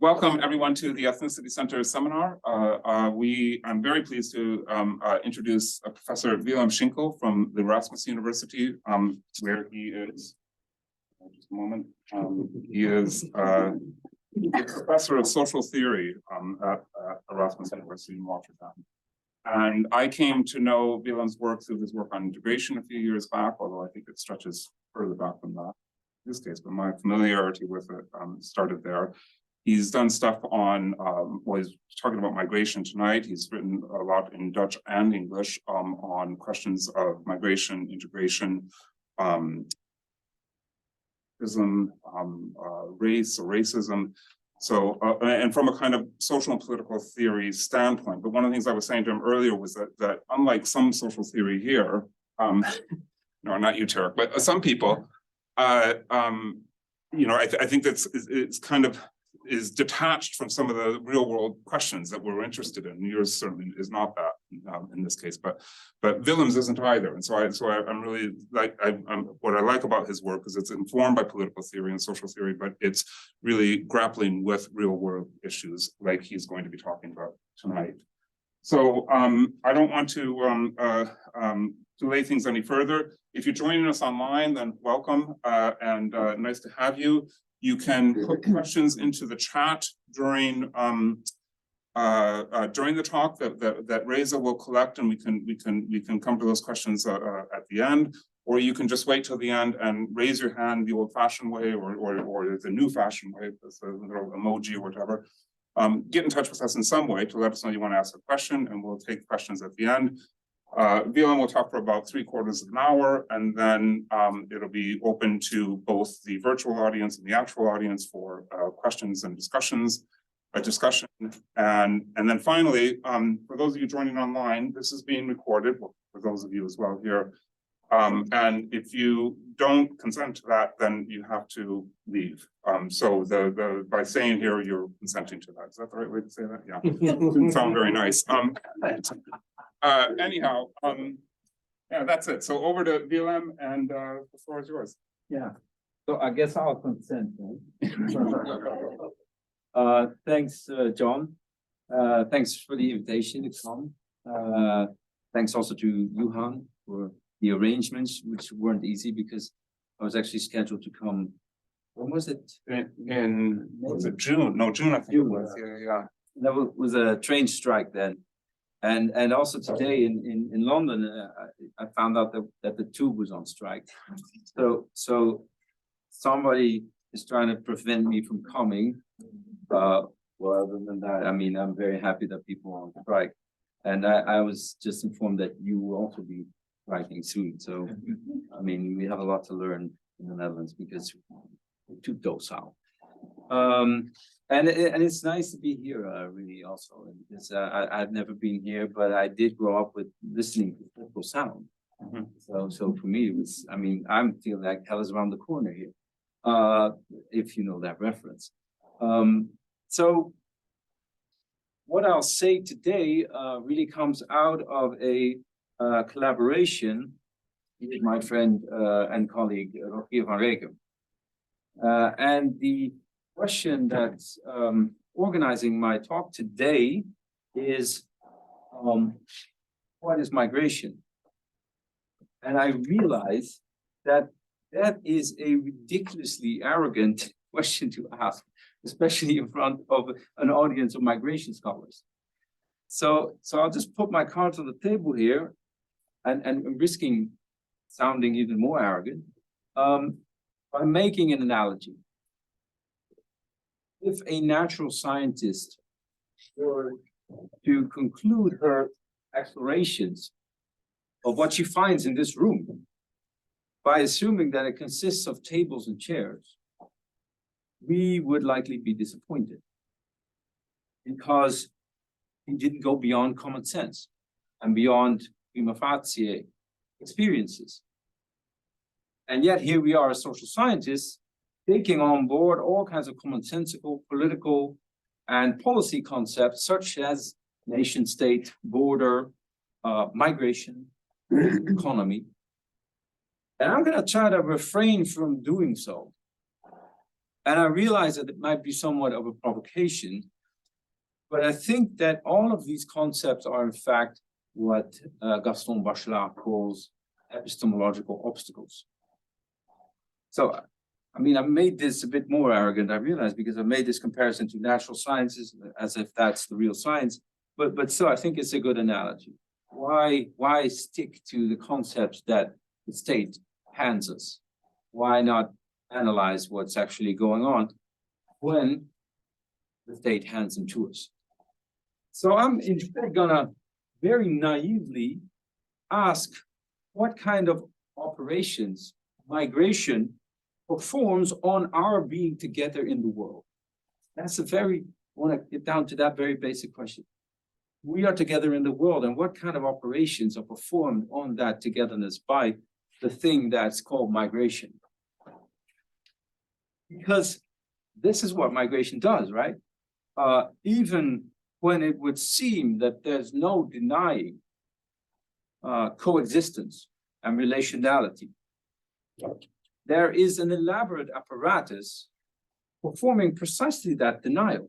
Welcome everyone to the Ethnicity Center seminar. I'm very pleased to introduce Professor Willem Schinkel from the Erasmus University, where he is. Just a moment. He is a professor of social theory at Erasmus University in Rotterdam. And I came to know Willem's work through his work on integration a few years back, although I think it stretches further back than that in this case, but my familiarity with it started there. He's done stuff on, well, he's talking about migration tonight. He's written a lot in Dutch and English on questions of migration, integration, race or racism. So, and from a kind of social and political theory standpoint. But one of the things I was saying to him earlier was that unlike some social theory here, no, not you, Tarek, but some people, I think it's kind of is detached from some of the real world questions that we're interested in. Yours certainly is not that in this case, but Willem's isn't either. And so I'm really what I like about his work is it's informed by political theory and social theory, but it's really grappling with real world issues like he's going to be talking about tonight. So I don't want to delay things any further. If you're joining us online, then welcome and nice to have you. You can put questions into the chat during the talk that Reza will collect, and we can come to those questions at the end, or you can just wait till the end and raise your hand the old-fashioned way or the new-fashioned way, the little emoji or whatever. Get in touch with us in some way to let us know you want to ask a question, and we'll take questions at the end. Willem will talk for about 3/4 of an hour, and then it'll be open to both the virtual audience and the actual audience for questions and discussion. And then finally, for those of you joining online, this is being recorded, for those of you as well here. And if you don't consent to that, then you have to leave. So by saying here, you're consenting to that. Is that the right way to say that? Yeah, didn't sound very nice. Anyhow, yeah, that's it. So over to Willem, and the floor is yours. Yeah, so I guess I'll consent then. Thanks, John. Thanks for the invitation to come. Thanks also to Johan for the arrangements, which weren't easy because I was actually scheduled to come. When was it? Was it June? No, June, I think it was. Yeah. That was a train strike then. And also today in London, I found out that the tube was on strike. So somebody is trying to prevent me from coming. Well, other than that, I mean, I'm very happy that people are on strike. And I was just informed that you will also be striking soon. So, I mean, we have a lot to learn in the Netherlands because we're too docile. And it's nice to be here, really, also, because I've never been here, but I did grow up with listening to fruitful sound. So for me, it was, I mean, I'm feeling like hell is around the corner here, if you know that reference. So what I'll say today really comes out of a collaboration with my friend and colleague, Rogier van Reken. And the question that's organizing my talk today is, what is migration? And I realize that that is a ridiculously arrogant question to ask, especially in front of an audience of migration scholars. So I'll just put my cards on the table here and risking sounding even more arrogant by making an analogy. If a natural scientist were to conclude her explorations of what she finds in this room by assuming that it consists of tables and chairs, we would likely be disappointed because he didn't go beyond common sense and beyond prima facie experiences. And yet here we are as social scientists taking on board all kinds of commonsensical, political, and policy concepts such as nation state, border, migration, economy, And I'm going to try to refrain from doing so. And I realize that it might be somewhat of a provocation, but I think that all of these concepts are in fact what Gaston Bachelard calls epistemological obstacles. So, I mean, I've made this a bit more arrogant, I realize, because I've made this comparison to natural sciences as if that's the real science, but still, I think it's a good analogy. Why stick to the concepts that the state hands us? Why not analyze what's actually going on when the state hands them to us? So I'm instead gonna very naively ask what kind of operations migration performs on our being together in the world. That's a very, I want to get down to that very basic question. We are together in the world, and what kind of operations are performed on that togetherness by the thing that's called migration? Because this is what migration does, right? Even when it would seem that there's no denying coexistence and relationality, there is an elaborate apparatus performing precisely that denial,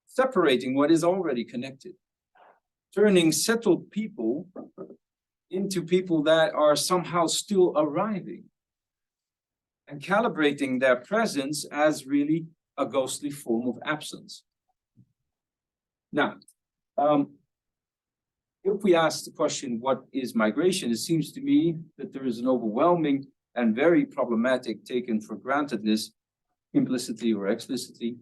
separating what is already connected, turning settled people into people that are somehow still arriving, and calibrating their presence as really a ghostly form of absence. Now, if we ask the question, what is migration? It seems to me that there is an overwhelming and very problematic taken for grantedness, implicitly or explicitly,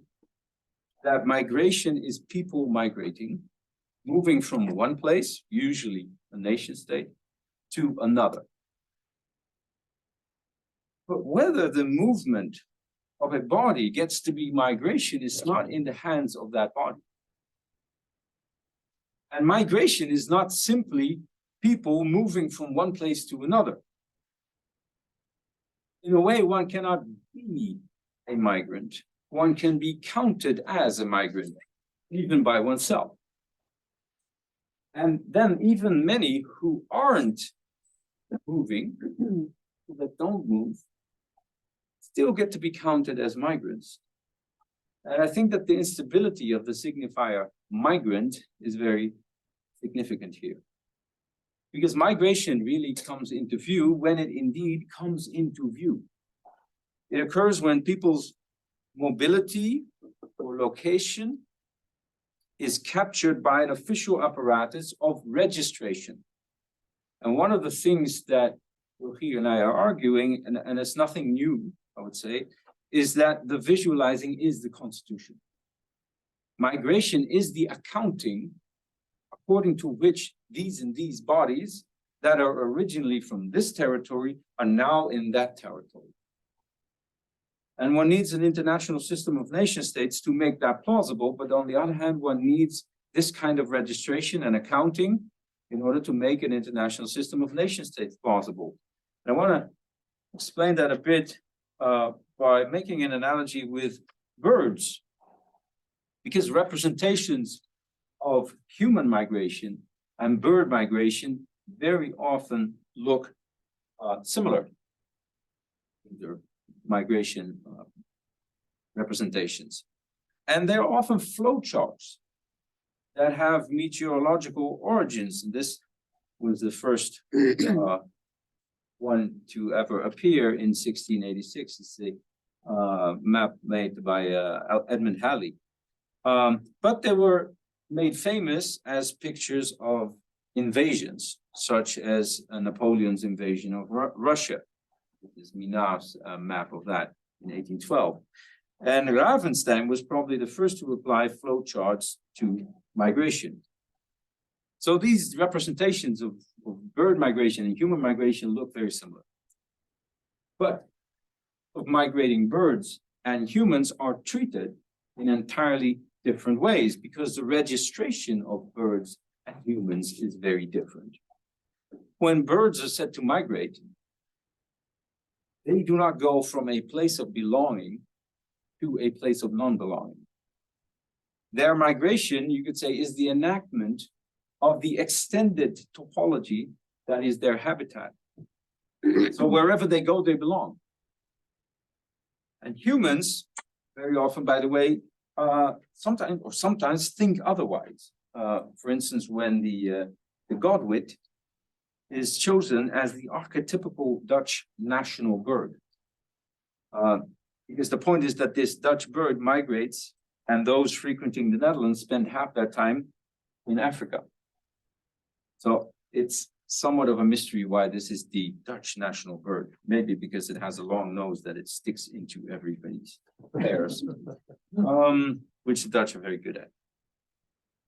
that migration is people migrating, moving from one place, usually a nation state, to another. But whether the movement of a body gets to be migration is not in the hands of that body. And migration is not simply people moving from one place to another. In a way, one cannot be a migrant. One can be counted as a migrant, even by oneself. And then even many who aren't moving, that don't move, still get to be counted as migrants. And I think that the instability of the signifier migrant is very significant here. Because migration really comes into view when it indeed comes into view. It occurs when people's mobility or location is captured by an official apparatus of registration. And one of the things that Rogier and I are arguing, and it's nothing new, I would say, is that the visualizing is the constitution. Migration is the accounting according to which these and these bodies that are originally from this territory are now in that territory. And one needs an international system of nation states to make that plausible, but on the other hand, one needs this kind of registration and accounting in order to make an international system of nation states plausible. And I want to explain that a bit by making an analogy with birds, because representations of human migration and bird migration very often look similar in their migration representations. And they're often flowcharts that have meteorological origins. And this was the first one to ever appear in 1686. It's a map made by Edmund Halley. But they were made famous as pictures of invasions, such as Napoleon's invasion of Russia. This is Minard's map of that in 1812. And Ravenstein was probably the first to apply flowcharts to migration. So these representations of bird migration and human migration look very similar. But of migrating birds and humans are treated in entirely different ways because the registration of birds and humans is very different. When birds are said to migrate, they do not go from a place of belonging to a place of non-belonging. Their migration, you could say, is the enactment of the extended topology that is their habitat. So wherever they go, they belong. And humans, very often, by the way, sometimes think otherwise. For instance, when the godwit is chosen as the archetypical Dutch national bird. Because the point is that this Dutch bird migrates, and those frequenting the Netherlands spend half their time in Africa. So it's somewhat of a mystery why this is the Dutch national bird. Maybe because it has a long nose that it sticks into everybody's hairs, which the Dutch are very good at.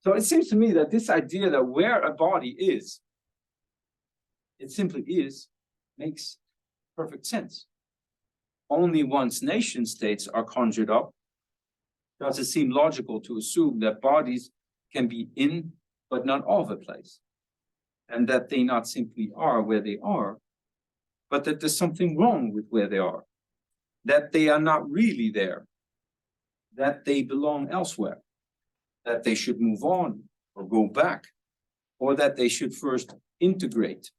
So it seems to me that this idea that where a body is, it simply is, makes perfect sense. Only once nation states are conjured up does it seem logical to assume that bodies can be in but not of a place, and that they not simply are where they are, but that there's something wrong with where they are, that they are not really there, that they belong elsewhere, that they should move on or go back, or that they should first integrate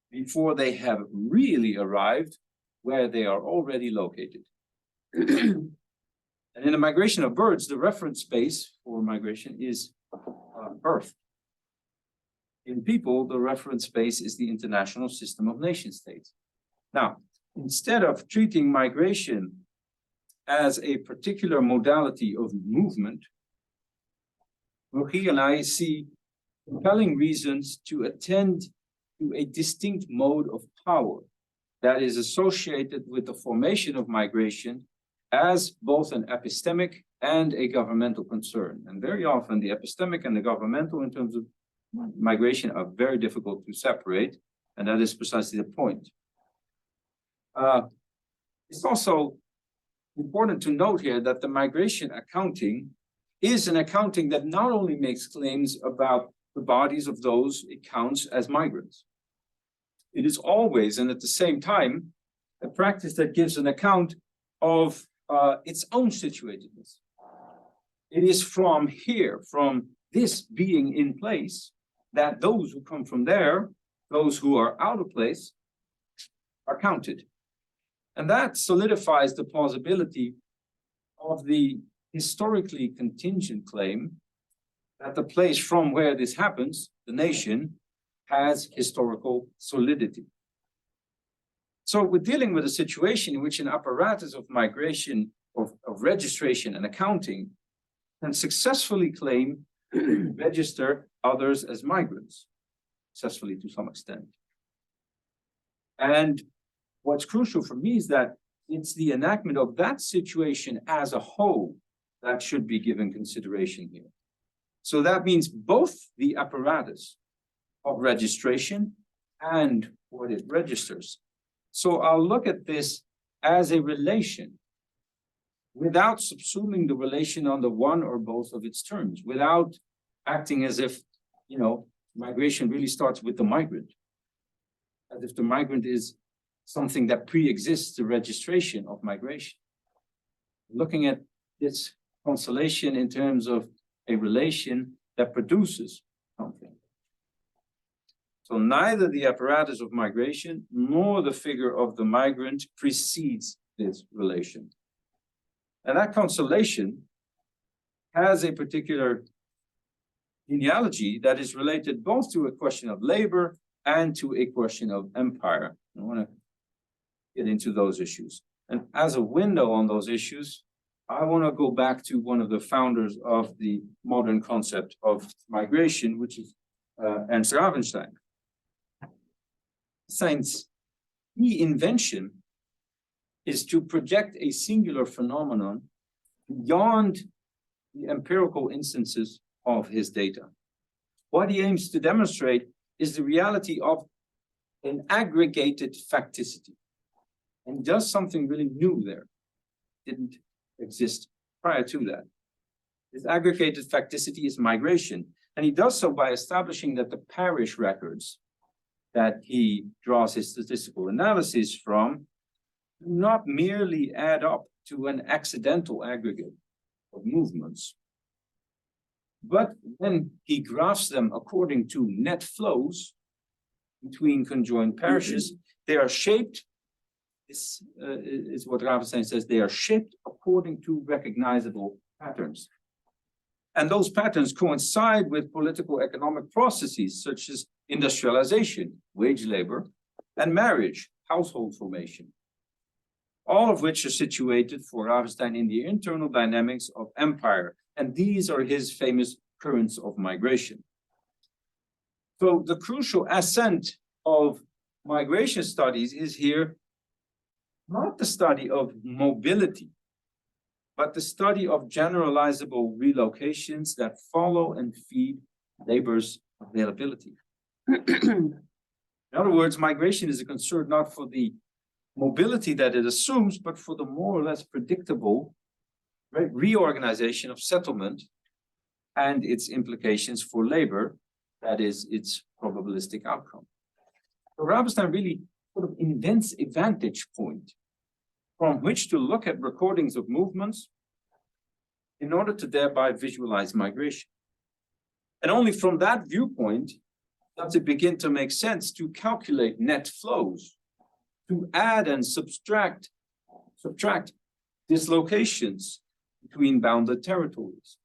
before they have really arrived where they are already located. And in the migration of birds, the reference space for migration is Earth. In people, the reference space is the international system of nation states. Now, instead of treating migration as a particular modality of movement, Rogier and I see compelling reasons to attend to a distinct mode of power that is associated with the formation of migration as both an epistemic and a governmental concern. And very often the epistemic and the governmental in terms of migration are very difficult to separate, and that is precisely the point. It's also important to note here that the migration accounting is an accounting that not only makes claims about the bodies of those it counts as migrants. It is always, and at the same time, a practice that gives an account of its own situatedness. It is from here, from this being in place, that those who come from there, those who are out of place, are counted. And that solidifies the plausibility of the historically contingent claim that the place from where this happens, the nation, has historical solidity. So we're dealing with a situation in which an apparatus of migration, of registration and accounting can successfully claim, register others as migrants, successfully to some extent. And what's crucial for me is that it's the enactment of that situation as a whole that should be given consideration here. So that means both the apparatus of registration and what it registers. So I'll look at this as a relation without subsuming the relation on the one or both of its terms, without acting as if, migration really starts with the migrant, as if the migrant is something that pre-exists the registration of migration. Looking at this constellation in terms of a relation that produces something. So neither the apparatus of migration nor the figure of the migrant precedes this relation. And that constellation has a particular genealogy that is related both to a question of labor and to a question of empire. I want to get into those issues. And as a window on those issues, I want to go back to one of the founders of the modern concept of migration, which is Ernst Ravenstein. Stein's key invention is to project a singular phenomenon beyond the empirical instances of his data. What he aims to demonstrate is the reality of an aggregated facticity, and does something really new there. Didn't exist prior to that. This aggregated facticity is migration, and he does so by establishing that the parish records that he draws his statistical analysis from do not merely add up to an accidental aggregate of movements, but when he graphs them according to net flows between conjoined parishes, they are shaped, this is what Ravenstein says, they are shaped according to recognizable patterns. And those patterns coincide with political economic processes such as industrialization, wage labor, and marriage, household formation. All of which are situated for Ravenstein in the internal dynamics of empire. And these are his famous currents of migration. So the crucial ascent of migration studies is here not the study of mobility, but the study of generalizable relocations that follow and feed labor's availability. In other words, migration is a concern not for the mobility that it assumes, but for the more or less predictable reorganization of settlement and its implications for labor, that is its probabilistic outcome. So Ravenstein really sort of invents a vantage point from which to look at recordings of movements in order to thereby visualize migration. And only from that viewpoint does it begin to make sense to calculate net flows, to add and subtract dislocations between bounded territories.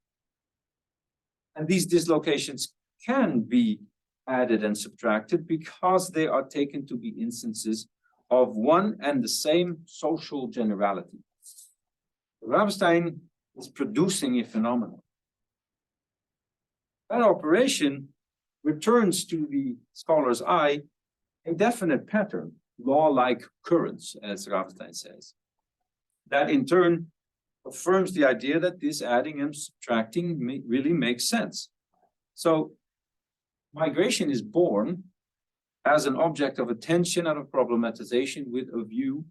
And these dislocations can be added and subtracted because they are taken to be instances of one and the same social generality. Ravenstein is producing a phenomenon. That operation returns to the scholar's eye a definite pattern, law-like currents, as Ravenstein says. That in turn affirms the idea that this adding and subtracting really makes sense. So migration is born as an object of attention and of problematization with a view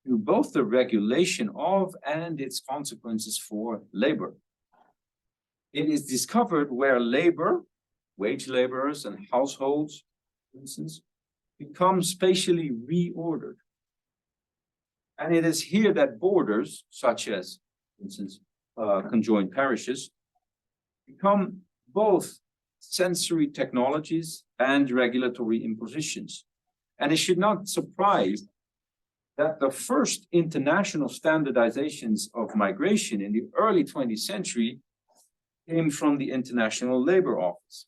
to both the regulation of and its consequences for labor. It is discovered where labor, wage laborers and households, for instance, become spatially reordered. And it is here that borders, such as, for instance, conjoined parishes, become both sensory technologies and regulatory impositions. And it should not surprise that the first international standardizations of migration in the early 20th century came from the International Labor Office.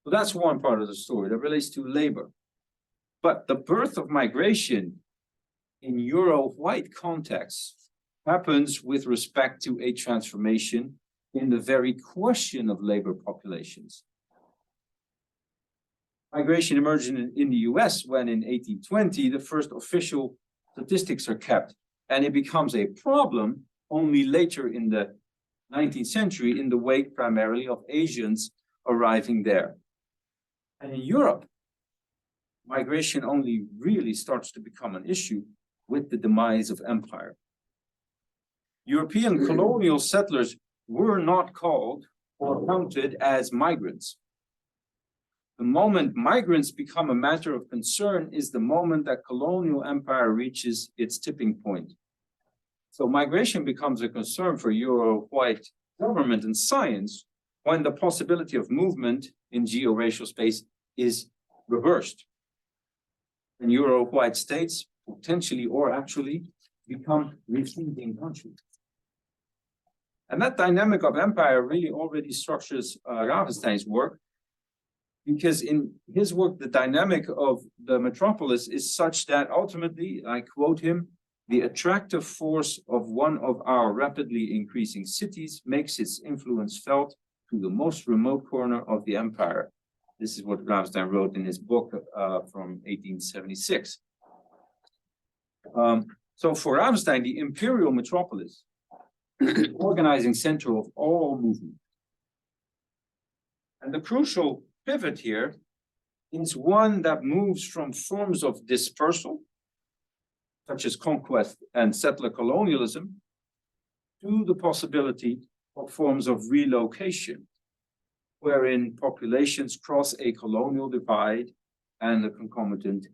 So that's one part of the story that relates to labor. But the birth of migration in Euro-white contexts happens with respect to a transformation in the very question of labor populations. Migration emerged in the US when in 1820, the first official statistics are kept, and it becomes a problem only later in the 19th century in the wake primarily of Asians arriving there. And in Europe, migration only really starts to become an issue with the demise of empire. European colonial settlers were not called or counted as migrants. The moment migrants become a matter of concern is the moment that colonial empire reaches its tipping point. So migration becomes a concern for Euro-white government and science when the possibility of movement in geo-racial space is reversed. And Euro-white states potentially or actually become rethinking countries. And that dynamic of empire really already structures Ravenstein's work, because in his work, the dynamic of the metropolis is such that ultimately, I quote him, the attractive force of one of our rapidly increasing cities makes its influence felt to the most remote corner of the empire. This is what Ravenstein wrote in his book from 1876. So for Ravenstein, the imperial metropolis, the organizing center of all movement. And the crucial pivot here is one that moves from forms of dispersal, such as conquest and settler colonialism, to the possibility of forms of relocation, wherein populations cross a colonial divide and the concomitant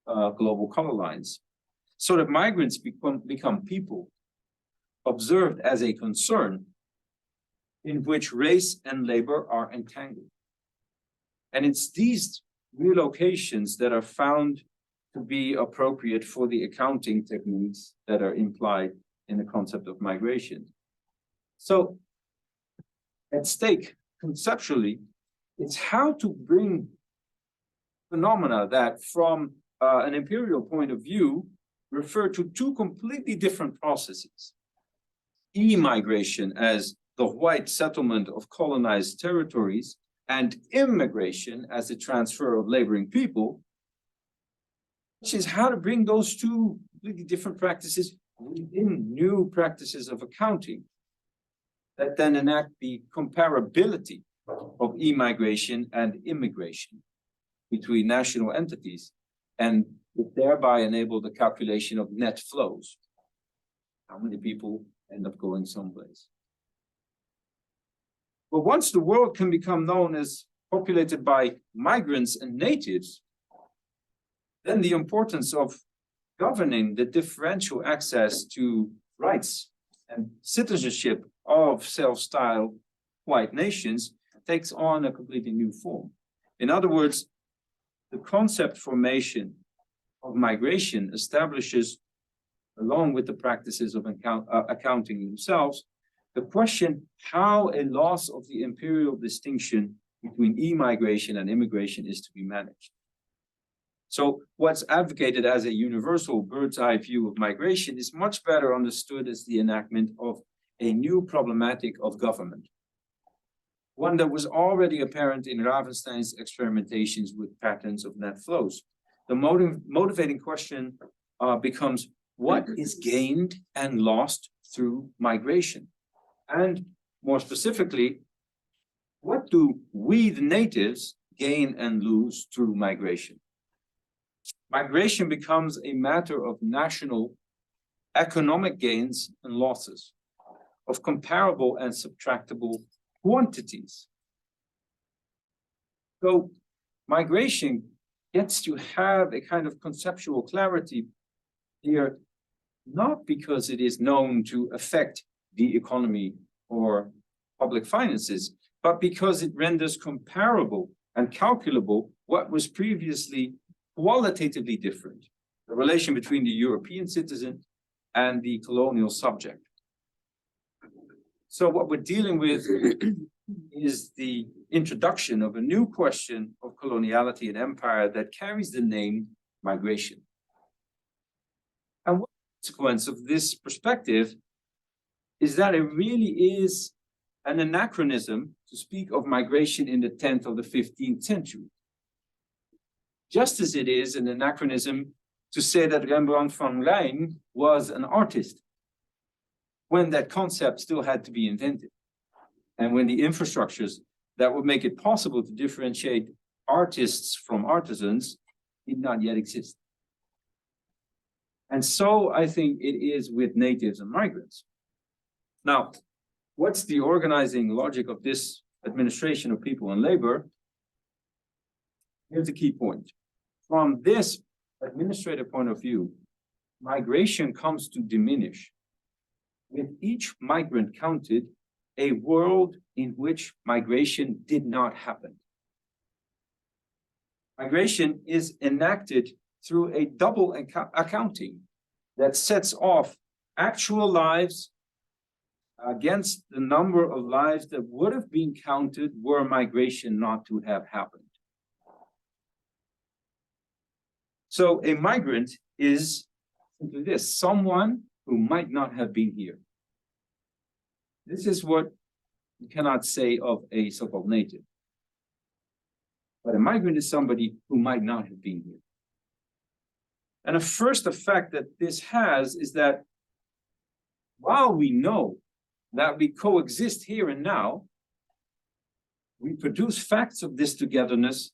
global color lines, so that migrants become people observed as a concern in which race and labor are entangled. And it's these relocations that are found to be appropriate for the accounting techniques that are implied in the concept of migration. So at stake conceptually, it's how to bring phenomena that from an imperial point of view refer to two completely different processes. E-migration as the white settlement of colonized territories, and immigration as the transfer of laboring people, which is how to bring those two completely different practices within new practices of accounting that then enact the comparability of e-migration and immigration between national entities, and thereby enable the calculation of net flows. How many people end up going someplace? But once the world can become known as populated by migrants and natives, then the importance of governing the differential access to rights and citizenship of self-styled white nations takes on a completely new form. In other words, the concept formation of migration establishes, along with the practices of accounting themselves, the question how a loss of the imperial distinction between e-migration and immigration is to be managed. So what's advocated as a universal bird's eye view of migration is much better understood as the enactment of a new problematic of government, one that was already apparent in Ravenstein's experimentations with patterns of net flows. The motivating question becomes, what is gained and lost through migration? And more specifically, what do we, the natives, gain and lose through migration? Migration becomes a matter of national economic gains and losses, of comparable and subtractable quantities. So migration gets to have a kind of conceptual clarity here, not because it is known to affect the economy or public finances, but because it renders comparable and calculable what was previously qualitatively different, the relation between the European citizen and the colonial subject. So what we're dealing with is the introduction of a new question of coloniality and empire that carries the name migration. And one consequence of this perspective is that it really is an anachronism to speak of migration in the 10th or the 15th century. Just as it is an anachronism to say that Rembrandt van Rijn was an artist, when that concept still had to be invented, and when the infrastructures that would make it possible to differentiate artists from artisans did not yet exist. And so I think it is with natives and migrants. Now, what's the organizing logic of this administration of people and labor? Here's the key point. From this administrative point of view, migration comes to diminish, with each migrant counted, a world in which migration did not happen. Migration is enacted through a double accounting that sets off actual lives against the number of lives that would have been counted were migration not to have happened. So a migrant is simply this, someone who might not have been here. This is what you cannot say of a so-called native. But a migrant is somebody who might not have been here. And a first effect that this has is that while we know that we coexist here and now, we produce facts of this togetherness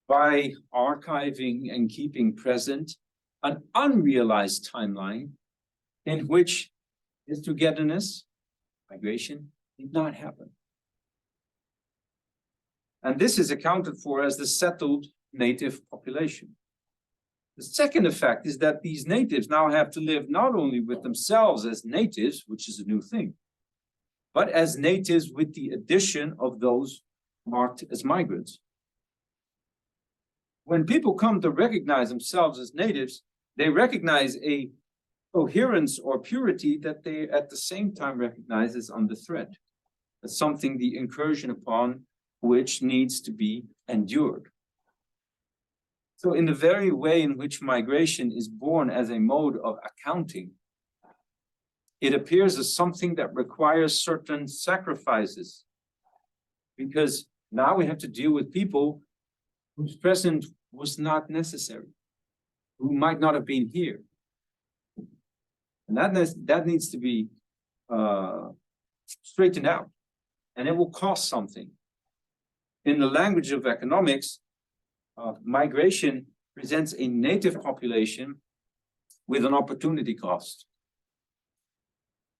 by archiving and keeping present an unrealized timeline in which this togetherness, migration, did not happen. And this is accounted for as the settled native population. The second effect is that these natives now have to live not only with themselves as natives, which is a new thing, but as natives with the addition of those marked as migrants. when people come to recognize themselves as natives, they recognize a coherence or purity that they at the same time recognize as under threat, as something the incursion upon which needs to be endured. So in the very way in which migration is born as a mode of accounting, it appears as something that requires certain sacrifices, because now we have to deal with people whose presence was not necessary, who might not have been here. And that needs to be straightened out, and it will cost something. In the language of economics, migration presents a native population with an opportunity cost.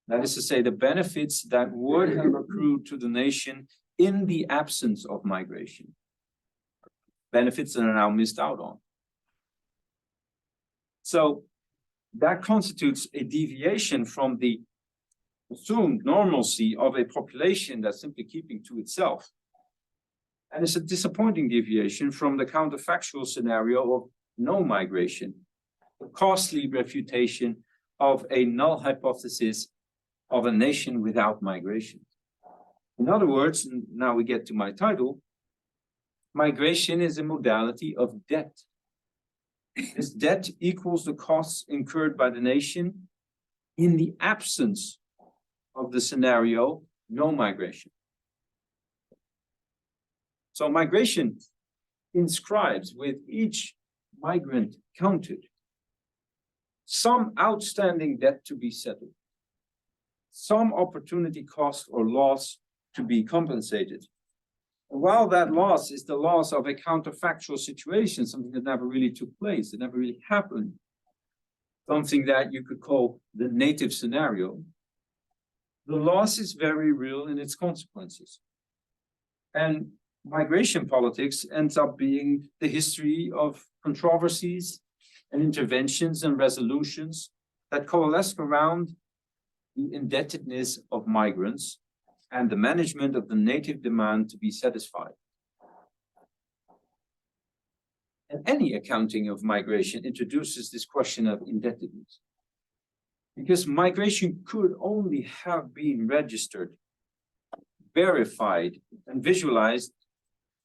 That is to say, the benefits that would have accrued to the nation in the absence of migration. Benefits that are now missed out on. So that constitutes a deviation from the assumed normalcy of a population that's simply keeping to itself. And it's a disappointing deviation from the counterfactual scenario of no migration, the costly refutation of a null hypothesis of a nation without migration. In other words, and now we get to my title, migration is a modality of debt. This debt equals the costs incurred by the nation in the absence of the scenario, no migration. So migration inscribes with each migrant counted some outstanding debt to be settled, some opportunity cost or loss to be compensated. And while that loss is the loss of a counterfactual situation, something that never really took place, it never really happened, something that you could call the native scenario, the loss is very real in its consequences. And migration politics ends up being the history of controversies and interventions and resolutions that coalesce around the indebtedness of migrants and the management of the native demand to be satisfied. And any accounting of migration introduces this question of indebtedness, because migration could only have been registered, verified, and visualized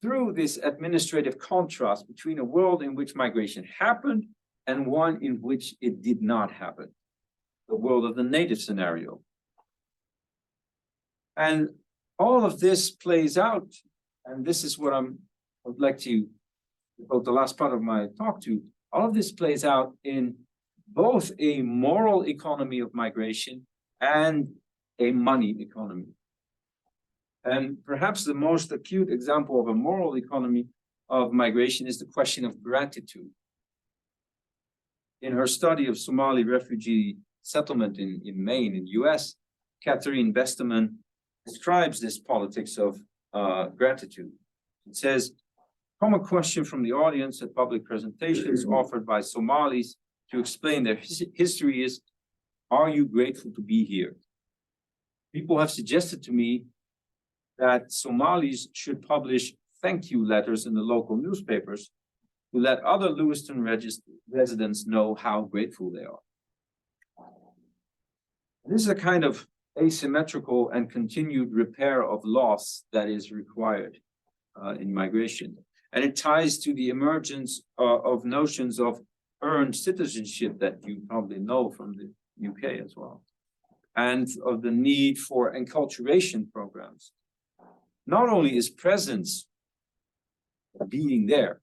through this administrative contrast between a world in which migration happened and one in which it did not happen, the world of the native scenario. And all of this plays out, and this is what I'd like to devote the last part of my talk to. All of this plays out in both a moral economy of migration and a money economy. And perhaps the most acute example of a moral economy of migration is the question of gratitude. In her study of Somali refugee settlement in Maine, in the US, Catherine Westerman describes this politics of gratitude. It says, common question from the audience at public presentations offered by Somalis to explain their history is, are you grateful to be here? People have suggested to me that Somalis should publish thank you letters in the local newspapers to let other Lewiston residents know how grateful they are. This is a kind of asymmetrical and continued repair of loss that is required in migration. And it ties to the emergence of notions of earned citizenship that you probably know from the UK as well, and of the need for enculturation programs. Not only is presence, being there,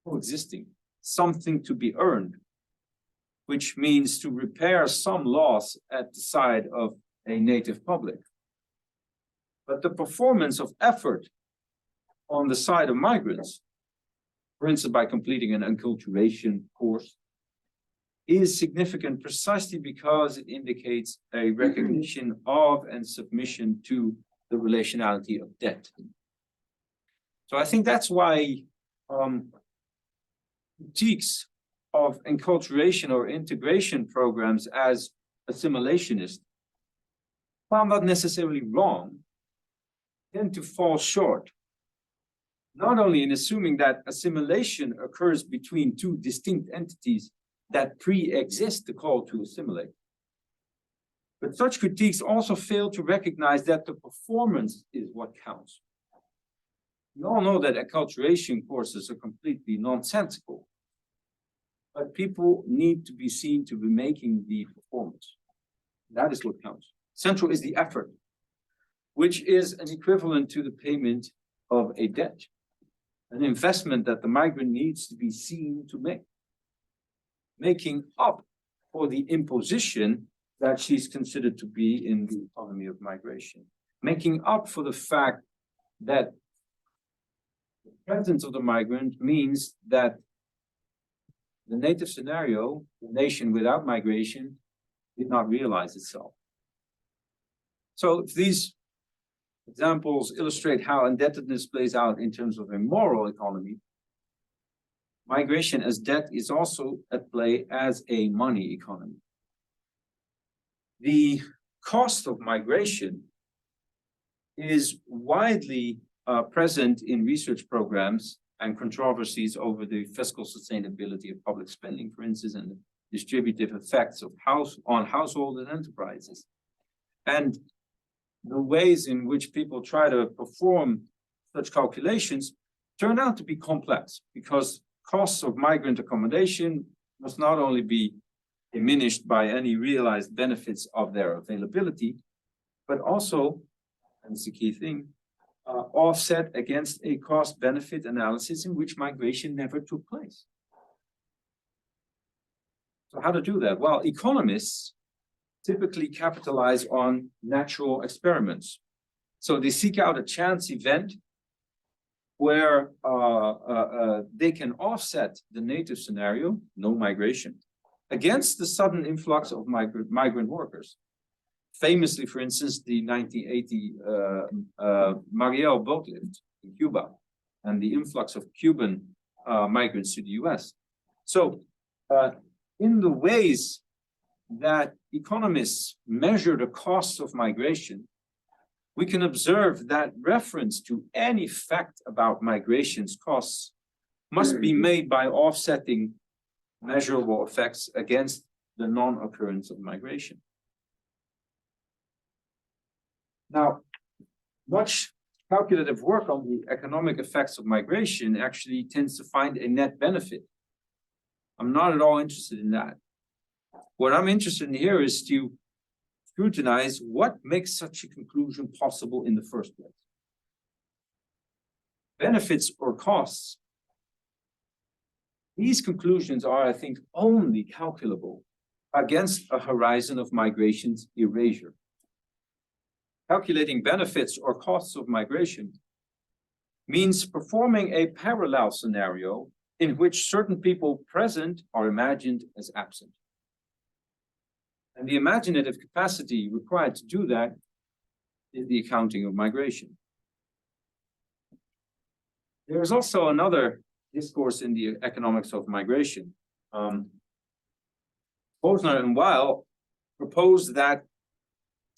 coexisting, something to be earned, which means to repair some loss at the side of a native public, but the performance of effort on the side of migrants, for instance, by completing an enculturation course, is significant precisely because it indicates a recognition of and submission to the relationality of debt. So I think that's why critiques of enculturation or integration programs as assimilationist, while not necessarily wrong, tend to fall short not only in assuming that assimilation occurs between two distinct entities that pre-exist the call to assimilate, but such critiques also fail to recognize that the performance is what counts. We all know that acculturation courses are completely nonsensical, but people need to be seen to be making the performance. That is what counts. Central is the effort, which is an equivalent to the payment of a debt, an investment that the migrant needs to be seen to make, making up for the imposition that she's considered to be in the economy of migration, making up for the fact that the presence of the migrant means that the native scenario, the nation without migration, did not realize itself. So if these examples illustrate how indebtedness plays out in terms of a moral economy, migration as debt is also at play as a money economy. The cost of migration is widely present in research programs and controversies over the fiscal sustainability of public spending, for instance, and the distributive effects of on households and enterprises. And the ways in which people try to perform such calculations turn out to be complex, because costs of migrant accommodation must not only be diminished by any realized benefits of their availability, but also, and it's the key thing, offset against a cost-benefit analysis in which migration never took place. So how to do that? Well, economists typically capitalize on natural experiments. So they seek out a chance event where they can offset the native scenario, no migration, against the sudden influx of migrant workers. Famously, for instance, the 1980 Mariel boat lift in Cuba and the influx of Cuban migrants to the US. So in the ways that economists measure the costs of migration, we can observe that reference to any fact about migration's costs must be made by offsetting measurable effects against the non-occurrence of migration. Now, much calculative work on the economic effects of migration actually tends to find a net benefit. I'm not at all interested in that. What I'm interested in here is to scrutinize what makes such a conclusion possible in the first place. Benefits or costs. These conclusions are, I think, only calculable against a horizon of migration's erasure. Calculating benefits or costs of migration means performing a parallel scenario in which certain people present are imagined as absent. And the imaginative capacity required to do that is the accounting of migration. There is also another discourse in the economics of migration. Posner and Weil proposed that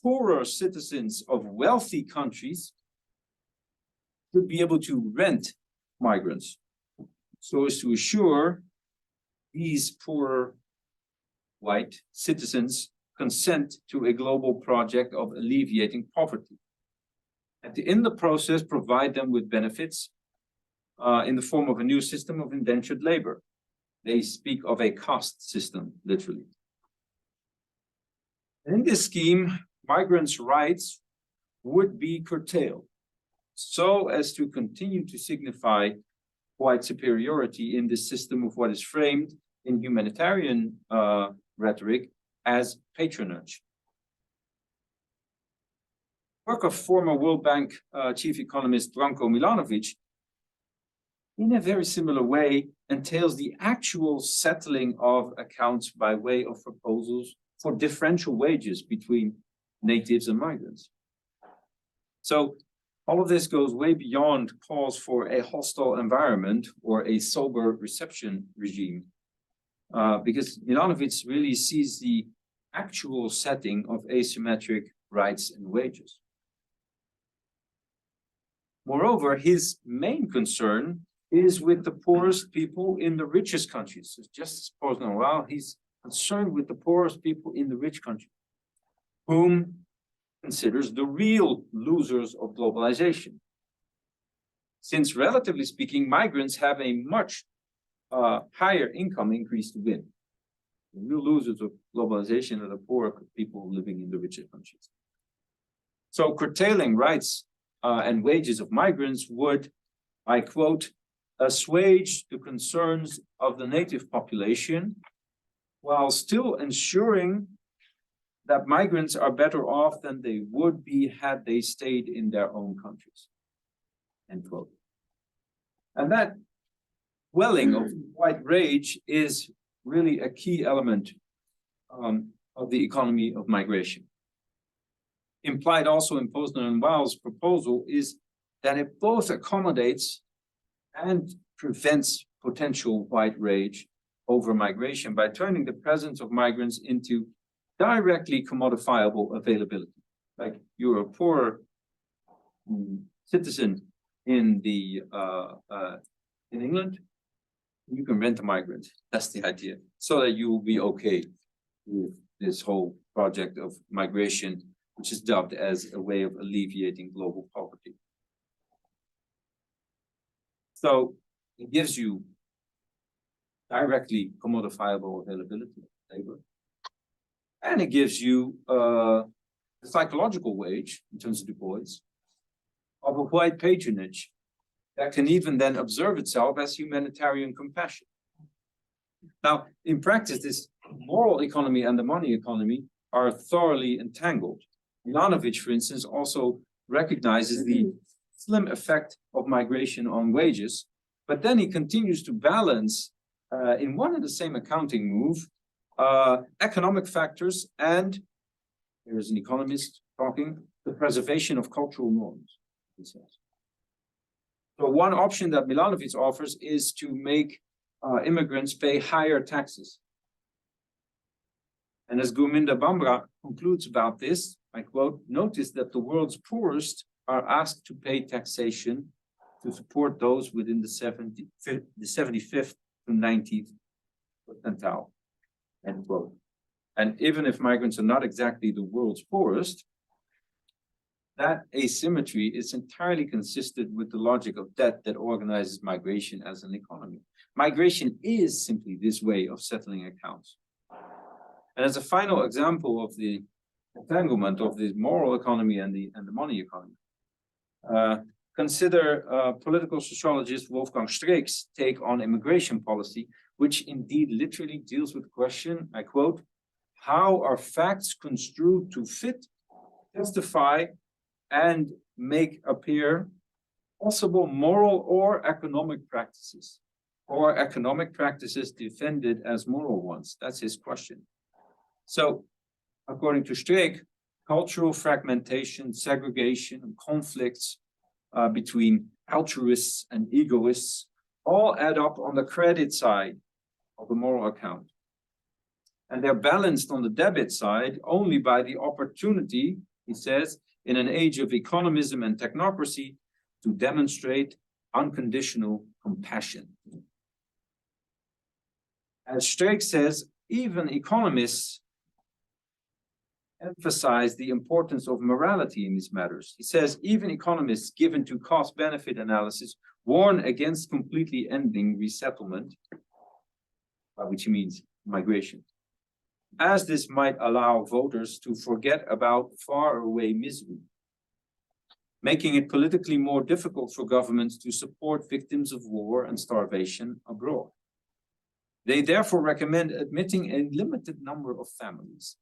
poorer citizens of wealthy countries should be able to rent migrants so as to assure these poorer white citizens consent to a global project of alleviating poverty. And in the process, provide them with benefits in the form of a new system of indentured labor. They speak of a caste system, literally. In this scheme, migrants' rights would be curtailed so as to continue to signify white superiority in this system of what is framed in humanitarian rhetoric as patronage. Work of former World Bank chief economist Branko Milanovic, in a very similar way, entails the actual settling of accounts by way of proposals for differential wages between natives and migrants. So all of this goes way beyond calls for a hostile environment or a sober reception regime, because Milanovic really sees the actual setting of asymmetric rights and wages. Moreover, his main concern is with the poorest people in the richest countries. So just as Posner, he's concerned with the poorest people in the rich countries, whom considers the real losers of globalization. Since relatively speaking, migrants have a much higher income increase to win. The real losers of globalization are the poor people living in the richer countries. So curtailing rights and wages of migrants would, I quote, assuage the concerns of the native population while still ensuring that migrants are better off than they would be had they stayed in their own countries. End quote. And that welling of white rage is really a key element of the economy of migration. Implied also in Posner and Weil's proposal is that it both accommodates and prevents potential white rage over migration by turning the presence of migrants into directly commodifiable availability. Like you're a poor citizen in England, you can rent a migrant. That's the idea, so that you will be okay with this whole project of migration, which is dubbed as a way of alleviating global poverty. So it gives you directly commodifiable availability of labor. And it gives you the psychological wage, in terms of Du Bois, of a white patronage that can even then observe itself as humanitarian compassion. Now, in practice, this moral economy and the money economy are thoroughly entangled. Milanovic, for instance, also recognizes the slim effect of migration on wages, but then he continues to balance in one and the same accounting move economic factors and, here's an economist talking, the preservation of cultural norms, he says. So one option that Milanovic offers is to make immigrants pay higher taxes. And as Gurminder Bamra concludes about this, I quote, notice that the world's poorest are asked to pay taxation to support those within the 75th to 90th percentile, end quote. And even if migrants are not exactly the world's poorest, that asymmetry is entirely consistent with the logic of debt that organizes migration as an economy. Migration is simply this way of settling accounts. And as a final example of the entanglement of the moral economy and the money economy, consider political sociologist Wolfgang Streeck's take on immigration policy, which indeed literally deals with the question, I quote, how are facts construed to fit, justify, and make appear possible moral or economic practices defended as moral ones? That's his question. So, according to Streeck, cultural fragmentation, segregation, and conflicts between altruists and egoists all add up on the credit side of the moral account. And they're balanced on the debit side only by the opportunity, he says, in an age of economism and technocracy, to demonstrate unconditional compassion. As Streeck says, even economists emphasize the importance of morality in these matters. He says, even economists given to cost-benefit analysis warn against completely ending resettlement, by which he means migration, as this might allow voters to forget about faraway misery, making it politically more difficult for governments to support victims of war and starvation abroad. They therefore recommend admitting a limited number of families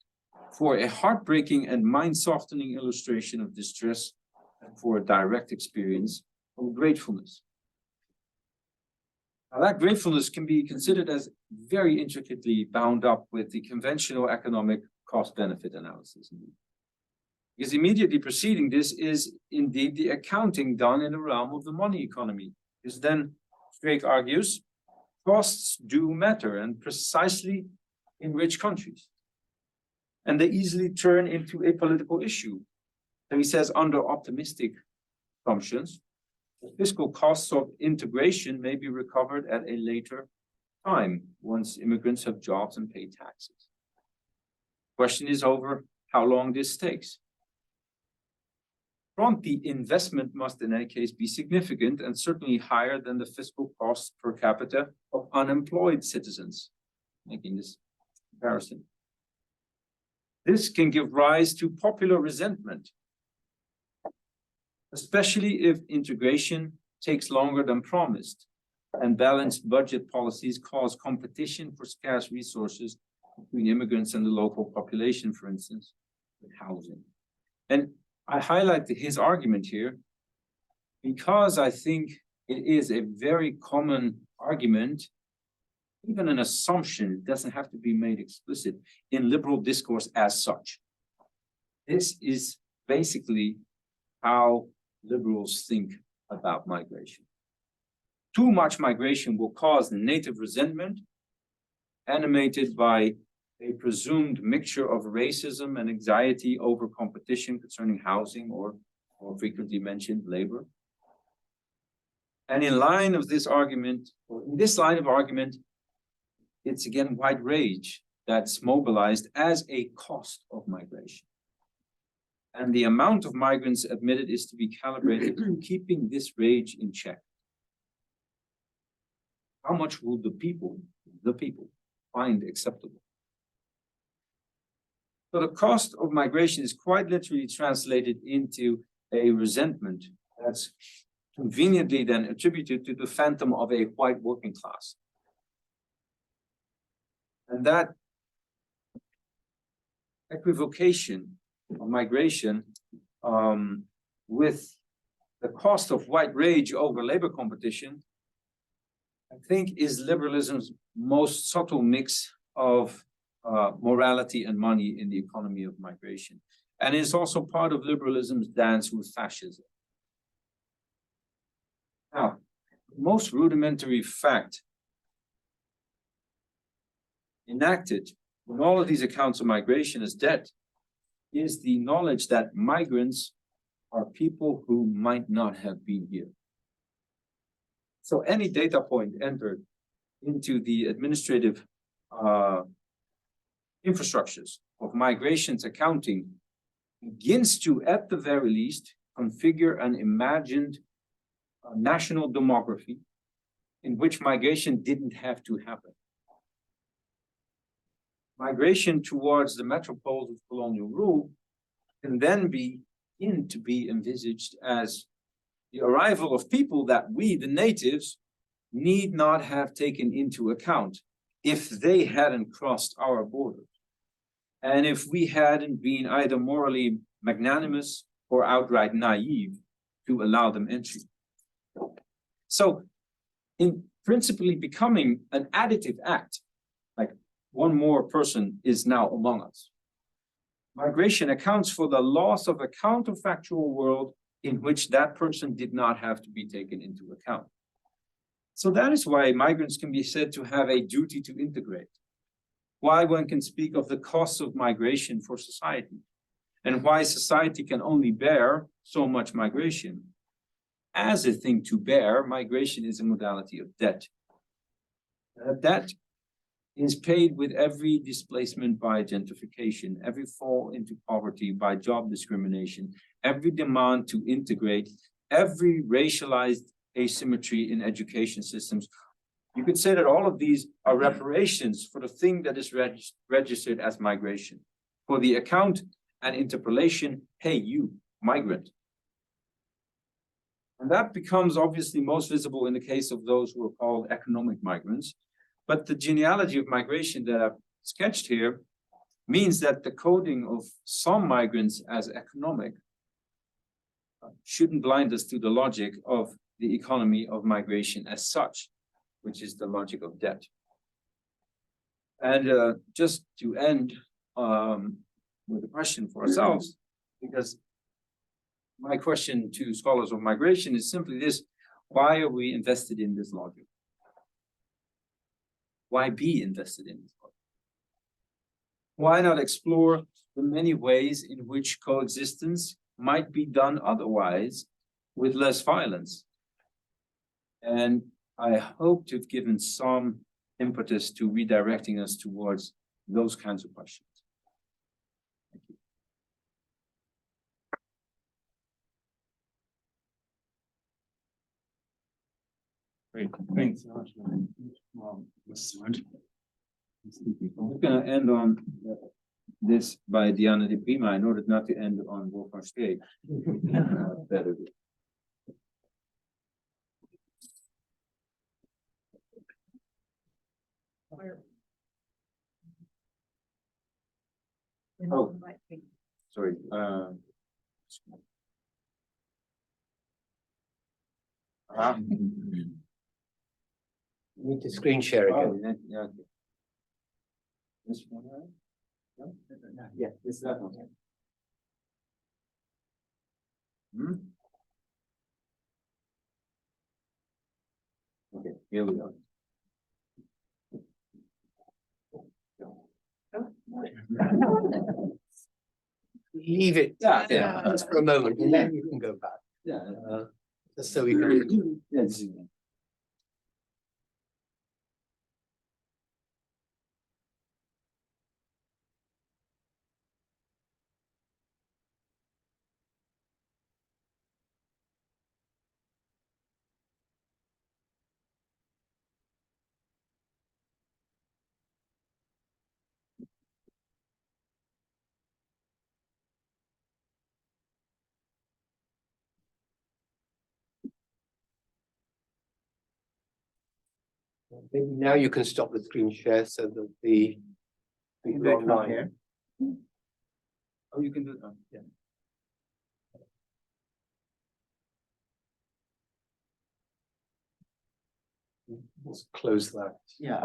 for a heartbreaking and mind-softening illustration of distress and for a direct experience of gratefulness. Now, that gratefulness can be considered as very intricately bound up with the conventional economic cost-benefit analysis. Because immediately preceding this is indeed the accounting done in the realm of the money economy. Because then, Streeck argues, costs do matter, and precisely in rich countries. And they easily turn into a political issue. And he says, under optimistic assumptions, The fiscal costs of integration may be recovered at a later time, once immigrants have jobs and pay taxes. Question is over how long this takes. The investment must in any case be significant and certainly higher than the fiscal cost per capita of unemployed citizens, making this comparison. This can give rise to popular resentment, especially if integration takes longer than promised and balanced budget policies cause competition for scarce resources between immigrants and the local population, for instance, with housing. And I highlight his argument here because I think it is a very common argument, even an assumption. It doesn't have to be made explicit in liberal discourse as such. This is basically how liberals think about migration. Too much migration will cause native resentment, animated by a presumed mixture of racism and anxiety over competition concerning housing or more frequently mentioned labor. And in line of this argument, or in this line of argument, it's again white rage that's mobilized as a cost of migration. And the amount of migrants admitted is to be calibrated to keeping this rage in check. How much will the people find acceptable? So the cost of migration is quite literally translated into a resentment that's conveniently then attributed to the phantom of a white working class. And that equivocation of migration with the cost of white rage over labor competition, I think is liberalism's most subtle mix of morality and money in the economy of migration. And it's also part of liberalism's dance with fascism. Now, the most rudimentary fact enacted in all of these accounts of migration as debt is the knowledge that migrants are people who might not have been here. So any data point entered into the administrative infrastructures of migrations accounting begins to, at the very least, configure an imagined national demography in which migration didn't have to happen. Migration towards the metropoles of colonial rule can then begin to be envisaged as the arrival of people that we, the natives, need not have taken into account if they hadn't crossed our borders. And if we hadn't been either morally magnanimous or outright naive to allow them entry. So, in principally becoming an additive act, like one more person is now among us, migration accounts for the loss of a counterfactual world in which that person did not have to be taken into account. So that is why migrants can be said to have a duty to integrate. Why one can speak of the costs of migration for society, and why society can only bear so much migration. As a thing to bear, migration is a modality of debt. Debt is paid with every displacement by gentrification, every fall into poverty by job discrimination, every demand to integrate, every racialized asymmetry in education systems. You could say that all of these are reparations for the thing that is registered as migration, for the account and interpolation, hey, you, migrant. And that becomes obviously most visible in the case of those who are called economic migrants. But the genealogy of migration that I've sketched here means that the coding of some migrants as economic shouldn't blind us to the logic of the economy of migration as such, which is the logic of debt. And just to end with a question for ourselves, because my question to scholars of migration is simply this: why are we invested in this logic? Why be invested in this logic? Why not explore the many ways in which coexistence might be done otherwise with less violence? And I hope to have given some impetus to redirecting us towards those kinds of questions. Great, thanks. We're going to end on this by Diana de Prima in order not to end on Wolfgang Steeg. Better. Oh, sorry. Need to screen share again. Yeah, okay. This one, right? No? Yeah, this is that one. Hmm? Okay, here we go. Leave it just for a moment, and then you can go back. Yeah. Just so we can. Yeah, this is it. Maybe now you can stop the screen share so that the people online. Oh, you can do that. Yeah. Let's close that. Yeah.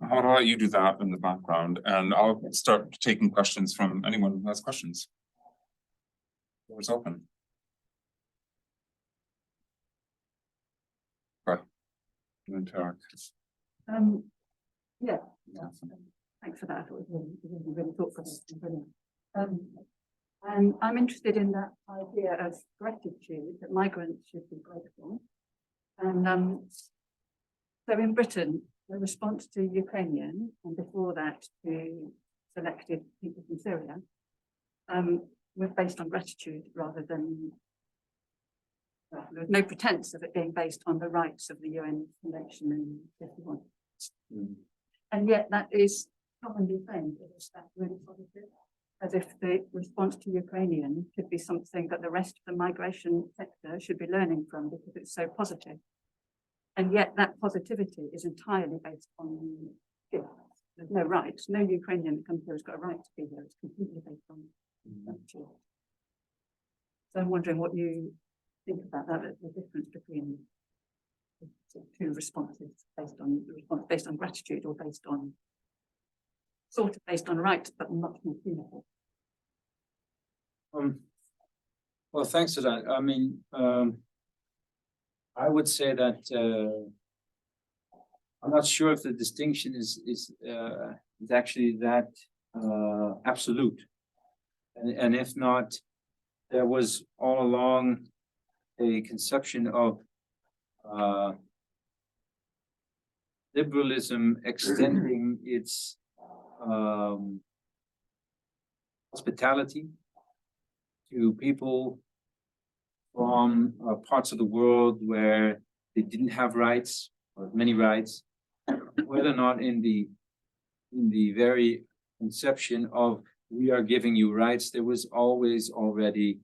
How about you do that in the background, and I'll start taking questions from anyone who has questions. Floor is open. Okay. Yeah, thanks for that. It was really thoughtful. And I'm interested in that idea of gratitude, that migrants should be grateful. And so in Britain, the response to Ukrainian, and before that to selected people from Syria, was based on gratitude rather than, there was no pretense of it being based on the rights of the UN Convention in 51. And yet that is commonly framed as that really positive, as if the response to Ukrainian could be something that the rest of the migration sector should be learning from because it's so positive. And yet that positivity is entirely based on gifts. There's no rights. No Ukrainian that comes here has got a right to be here. It's completely based on gratitude. So I'm wondering what you think about that, the difference between the two responses based on the response based on gratitude or based on sort of based on rights, but much more clinical. Well, thanks for that. I mean, I would say that I'm not sure if the distinction is actually that absolute, and if not, there was all along a conception of liberalism extending its hospitality to people from parts of the world where they didn't have rights or many rights, whether or not in the very conception of we are giving you rights, there was always already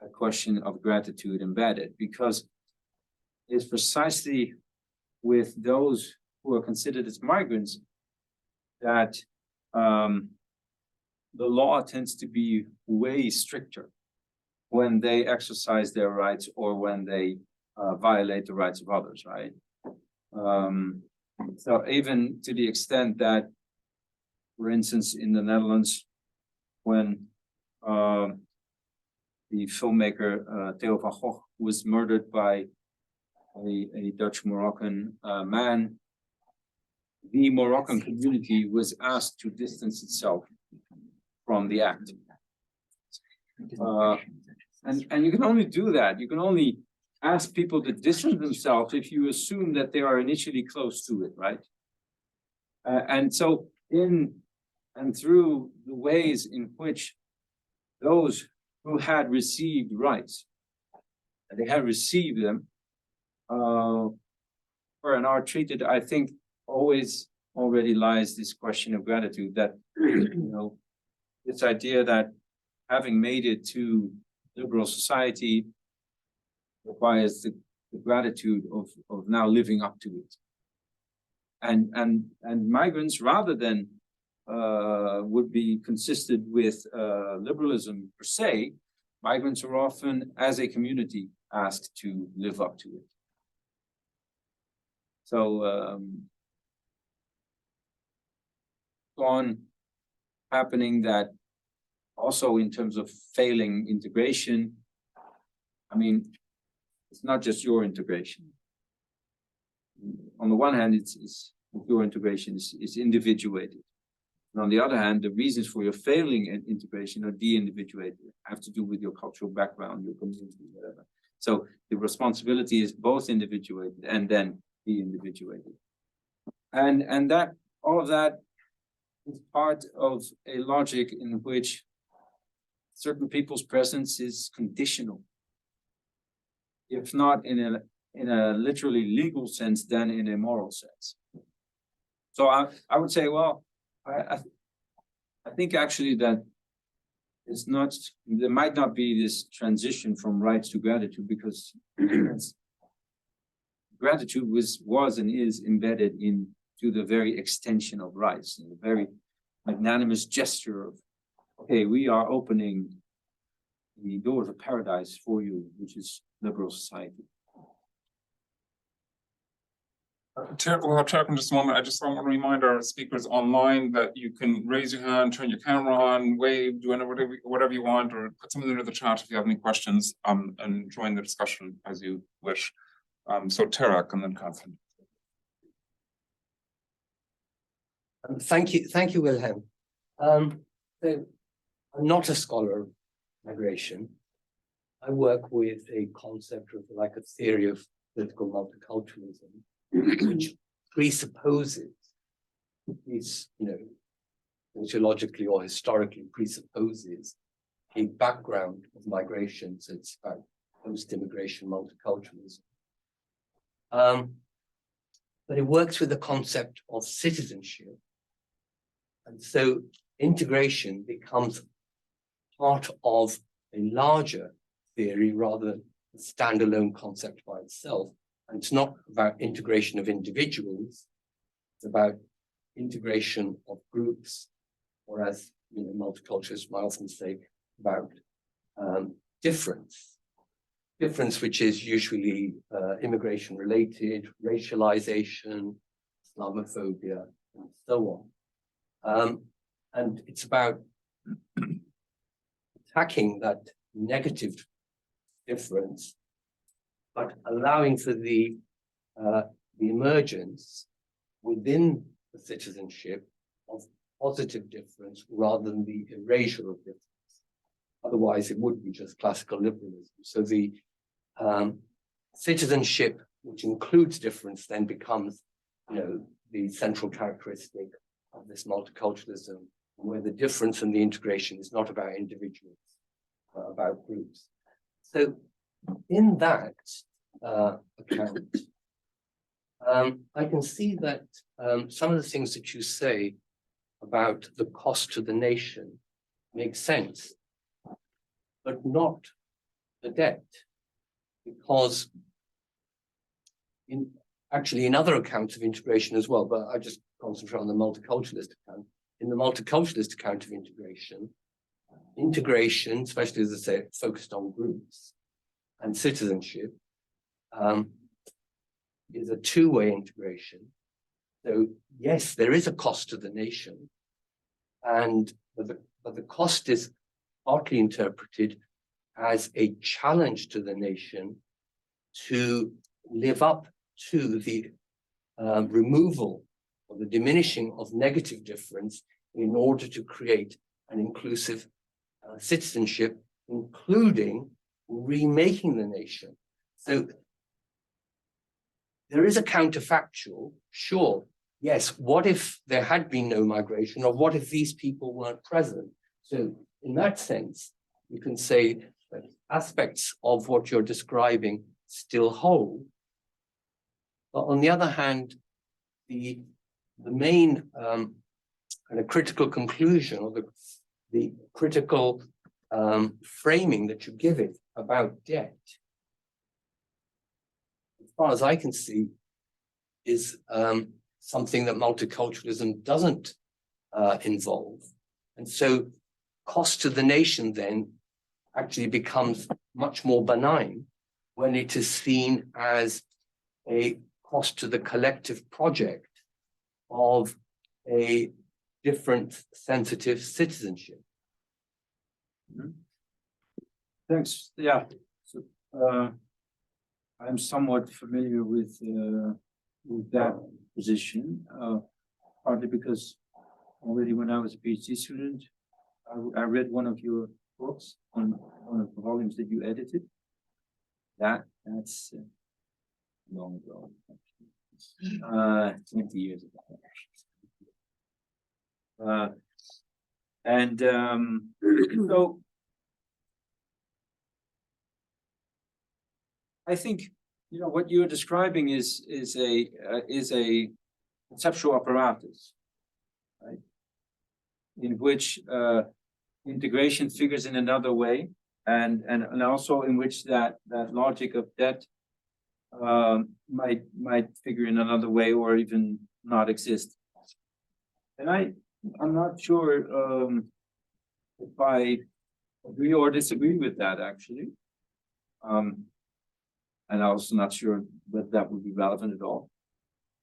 a question of gratitude embedded, because it's precisely with those who are considered as migrants that the law tends to be way stricter when they exercise their rights or when they violate the rights of others, right? So even to the extent that, for instance, in the Netherlands, when the filmmaker Theo van Gogh was murdered by a Dutch-Moroccan man, the Moroccan community was asked to distance itself from the act. And you can only do that. You can only ask people to distance themselves if you assume that they are initially close to it, right? And so in and through the ways in which those who had received rights, and they had received them, and are treated, I think always already lies this question of gratitude, that, you know, this idea that having made it to liberal society requires the gratitude of now living up to it. And migrants, rather than would be consistent with liberalism per se, migrants are often, as a community, asked to live up to it. So on happening that also in terms of failing integration, I mean, it's not just your integration. On the one hand, it's your integration is individuated. And on the other hand, the reasons for your failing integration are de-individuated, have to do with your cultural background, your community, whatever. So the responsibility is both individuated and then de-individuated. And that all of that is part of a logic in which certain people's presence is conditional. If not in a literally legal sense, then in a moral sense. So I would say, well, I think actually that it's not, there might not be this transition from rights to gratitude, because gratitude was and is embedded into the very extension of rights, and the very magnanimous gesture of, okay, we are opening the doors of paradise for you, which is liberal society. We'll have Chair in just a moment. I just want to remind our speakers online that you can raise your hand, turn your camera on, wave, do whatever you want, or put something into the chat if you have any questions, and join the discussion as you wish. So Tarak and then Catherine. Thank you, Willem. So I'm not a scholar of migration. I work with a concept of like a theory of political multiculturalism, which presupposes, is, you know, sociologically or historically presupposes a background of migration. So it's about post-immigration multiculturalism. But it works with the concept of citizenship. And so integration becomes part of a larger theory rather than a standalone concept by itself. And it's not about integration of individuals, it's about integration of groups, or as, you know, multiculturalists might often say, about difference. Difference which is usually immigration related, racialization, Islamophobia, and so on. And it's about attacking that negative difference, but allowing for the emergence within the citizenship of positive difference rather than the erasure of difference. Otherwise, it would be just classical liberalism. So the citizenship, which includes difference, then becomes, you know, the central characteristic of this multiculturalism, where the difference and the integration is not about individuals, but about groups. So in that account, I can see that some of the things that you say about the cost to the nation make sense, but not the debt, because in other accounts of integration as well, but I just concentrate on the multiculturalist account. In the multiculturalist account of integration, especially as I say, focused on groups and citizenship, is a two-way integration. So yes, there is a cost to the nation, but the cost is partly interpreted as a challenge to the nation to live up to the removal or the diminishing of negative difference in order to create an inclusive citizenship, including remaking the nation. So there is a counterfactual, sure. Yes, what if there had been no migration, or what if these people weren't present? So in that sense, you can say that aspects of what you're describing still hold. But on the other hand, the main kind of critical conclusion, or the critical framing that you give it about debt, as far as I can see, is something that multiculturalism doesn't involve. And so cost to the nation then actually becomes much more benign when it is seen as a cost to the collective project of a different sensitive citizenship. Thanks. Yeah. So, I'm somewhat familiar with that position, partly because already when I was a PhD student, I read one of your books on one of the volumes that you edited. That's long ago, 20 years ago. So I think, you know, what you're describing is a conceptual apparatus, right? In which integration figures in another way, and also in which that logic of debt might figure in another way, or even not exist. And I'm not sure if I agree or disagree with that, actually. And I'm also not sure whether that would be relevant at all.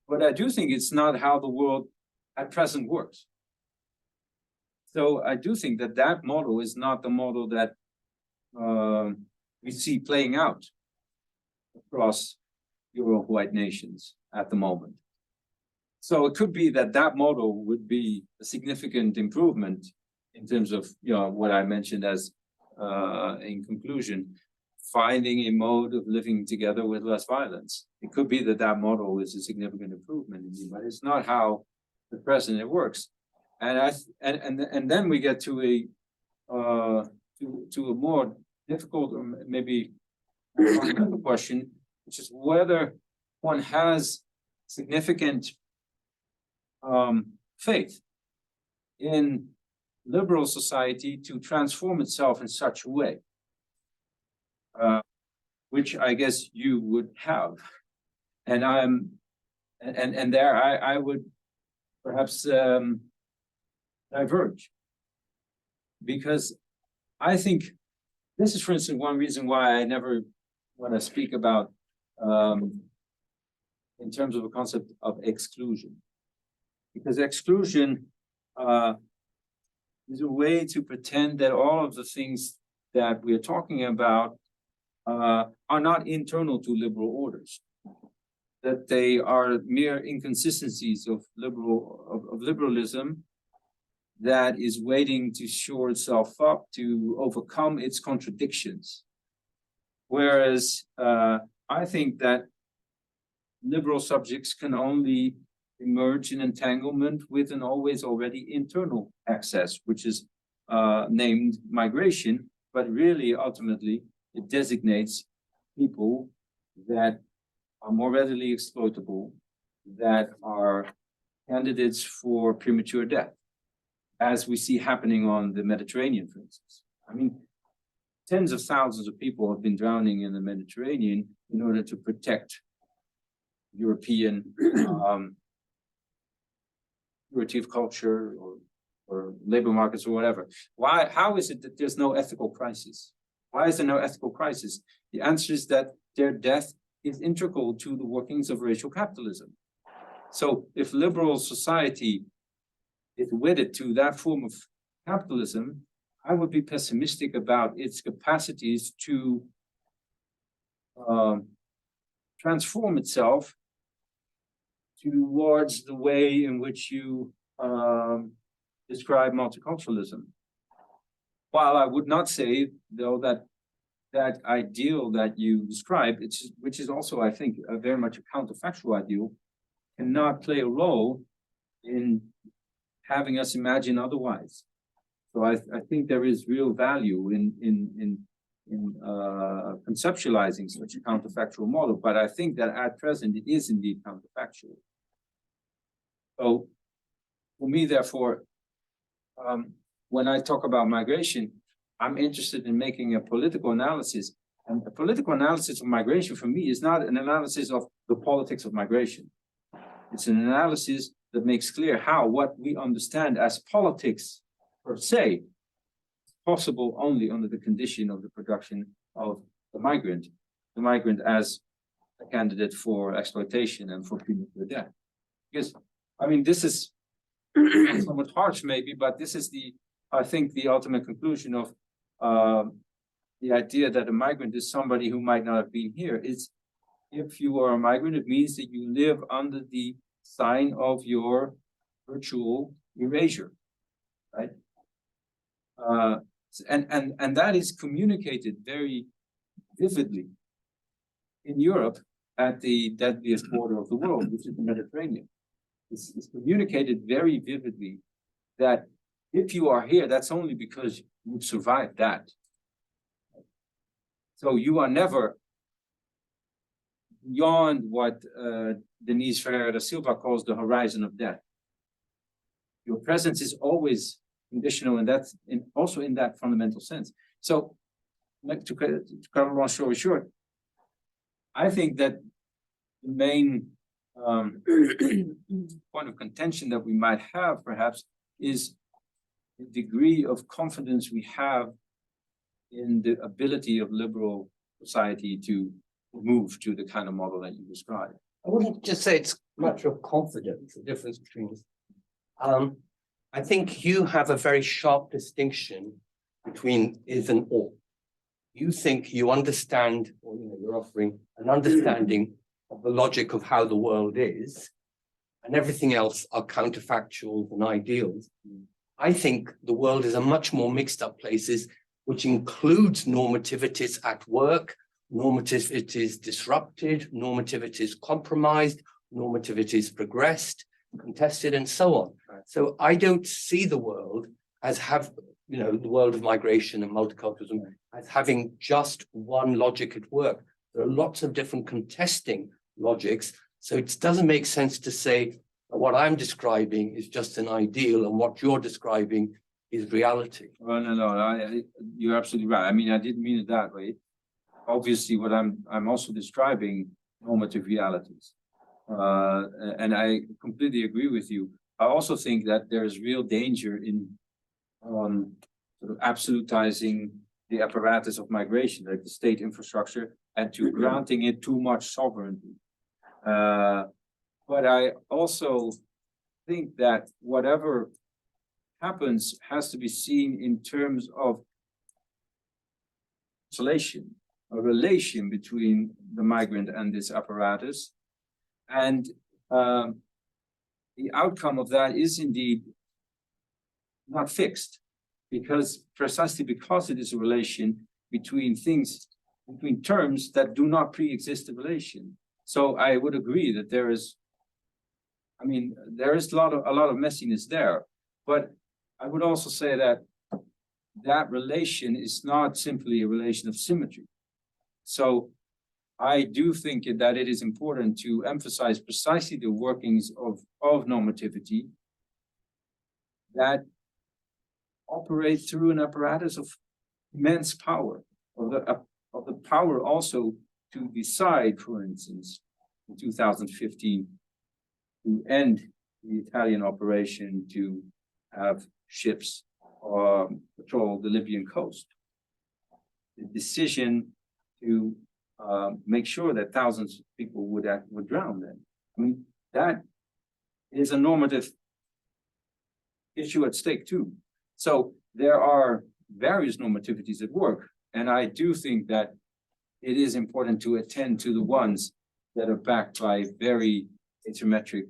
But I do think it's not how the world at present works. So I do think that that model is not the model that we see playing out across Euro-white nations at the moment. So it could be that that model would be a significant improvement in terms of, you know, what I mentioned as, in conclusion, finding a mode of living together with less violence. It could be that that model is a significant improvement, but it's not how the present works. And then we get to a more difficult, or maybe fundamental question, which is whether one has significant faith in liberal society to transform itself in such a way, which I guess you would have. And there I would perhaps diverge, because I think this is, for instance, one reason why I never want to speak about in terms of a concept of exclusion, because exclusion is a way to pretend that all of the things that we're talking about are not internal to liberal orders, that they are mere inconsistencies of liberalism that is waiting to shore itself up to overcome its contradictions. Whereas I think that liberal subjects can only emerge in entanglement with an always already internal access, which is named migration, but really ultimately it designates people that are more readily exploitable, that are candidates for premature death, as we see happening on the Mediterranean, for instance. I mean, tens of thousands of people have been drowning in the Mediterranean in order to protect European curative culture or labor markets or whatever. Why? How is it that there's no ethical crisis? Why is there no ethical crisis? The answer is that their death is integral to the workings of racial capitalism. So if liberal society is wedded to that form of capitalism, I would be pessimistic about its capacities to transform itself towards the way in which you describe multiculturalism. While I would not say, though, that that ideal that you described, which is also, I think, a very much a counterfactual ideal, cannot play a role in having us imagine otherwise. So I think there is real value in conceptualizing such a counterfactual model, but I think that at present it is indeed counterfactual. So for me, therefore, when I talk about migration, I'm interested in making a political analysis. And a political analysis of migration for me is not an analysis of the politics of migration. It's an analysis that makes clear how what we understand as politics per se is possible only under the condition of the production of the migrant as a candidate for exploitation and for punitive death. Because, I mean, this is somewhat harsh maybe, but this is I think the ultimate conclusion of the idea that a migrant is somebody who might not have been here. Is if you are a migrant, it means that you live under the sign of your virtual erasure, right? And that is communicated very vividly in Europe at the deadliest border of the world, which is the Mediterranean. It's communicated very vividly that if you are here, that's only because you've survived that. So you are never beyond what Denise Ferreira da Silva calls the horizon of death. Your presence is always conditional, and that's also in that fundamental sense. So, to cut a long story short, I think that the main point of contention that we might have, perhaps, is the degree of confidence we have in the ability of liberal society to move to the kind of model that you described. I wouldn't just say it's a matter of confidence, the difference between. I think you have a very sharp distinction between is and ought. You think you understand, or you're offering an understanding of the logic of how the world is, and everything else are counterfactuals and ideals. I think the world is a much more mixed up place, which includes normativities at work, normativities disrupted, normativities compromised, normativities progressed, contested, and so on. Right. So I don't see the world as the world of migration and multiculturalism as having just one logic at work. There are lots of different contesting logics. So it doesn't make sense to say that what I'm describing is just an ideal and what you're describing is reality. Well, no, you're absolutely right. I mean, I didn't mean it that way. Obviously, what I'm also describing normative realities. And I completely agree with you. I also think that there's real danger in sort of absolutizing the apparatus of migration, like the state infrastructure, and to granting it too much sovereignty. But I also think that whatever happens has to be seen in terms of a relation between the migrant and this apparatus. And the outcome of that is indeed not fixed, precisely because it is a relation between terms that do not pre-exist the relation. So I would agree that there is a lot of messiness there, but I would also say that that relation is not simply a relation of symmetry. So I do think that it is important to emphasize precisely the workings of normativity that operate through an apparatus of immense power, of the power also to decide, for instance, in 2015, to end the Italian operation to have ships patrol the Libyan coast. The decision to make sure that thousands of people would drown then. I mean, that is a normative issue at stake too. So there are various normativities at work, and I do think that it is important to attend to the ones that are backed by very asymmetric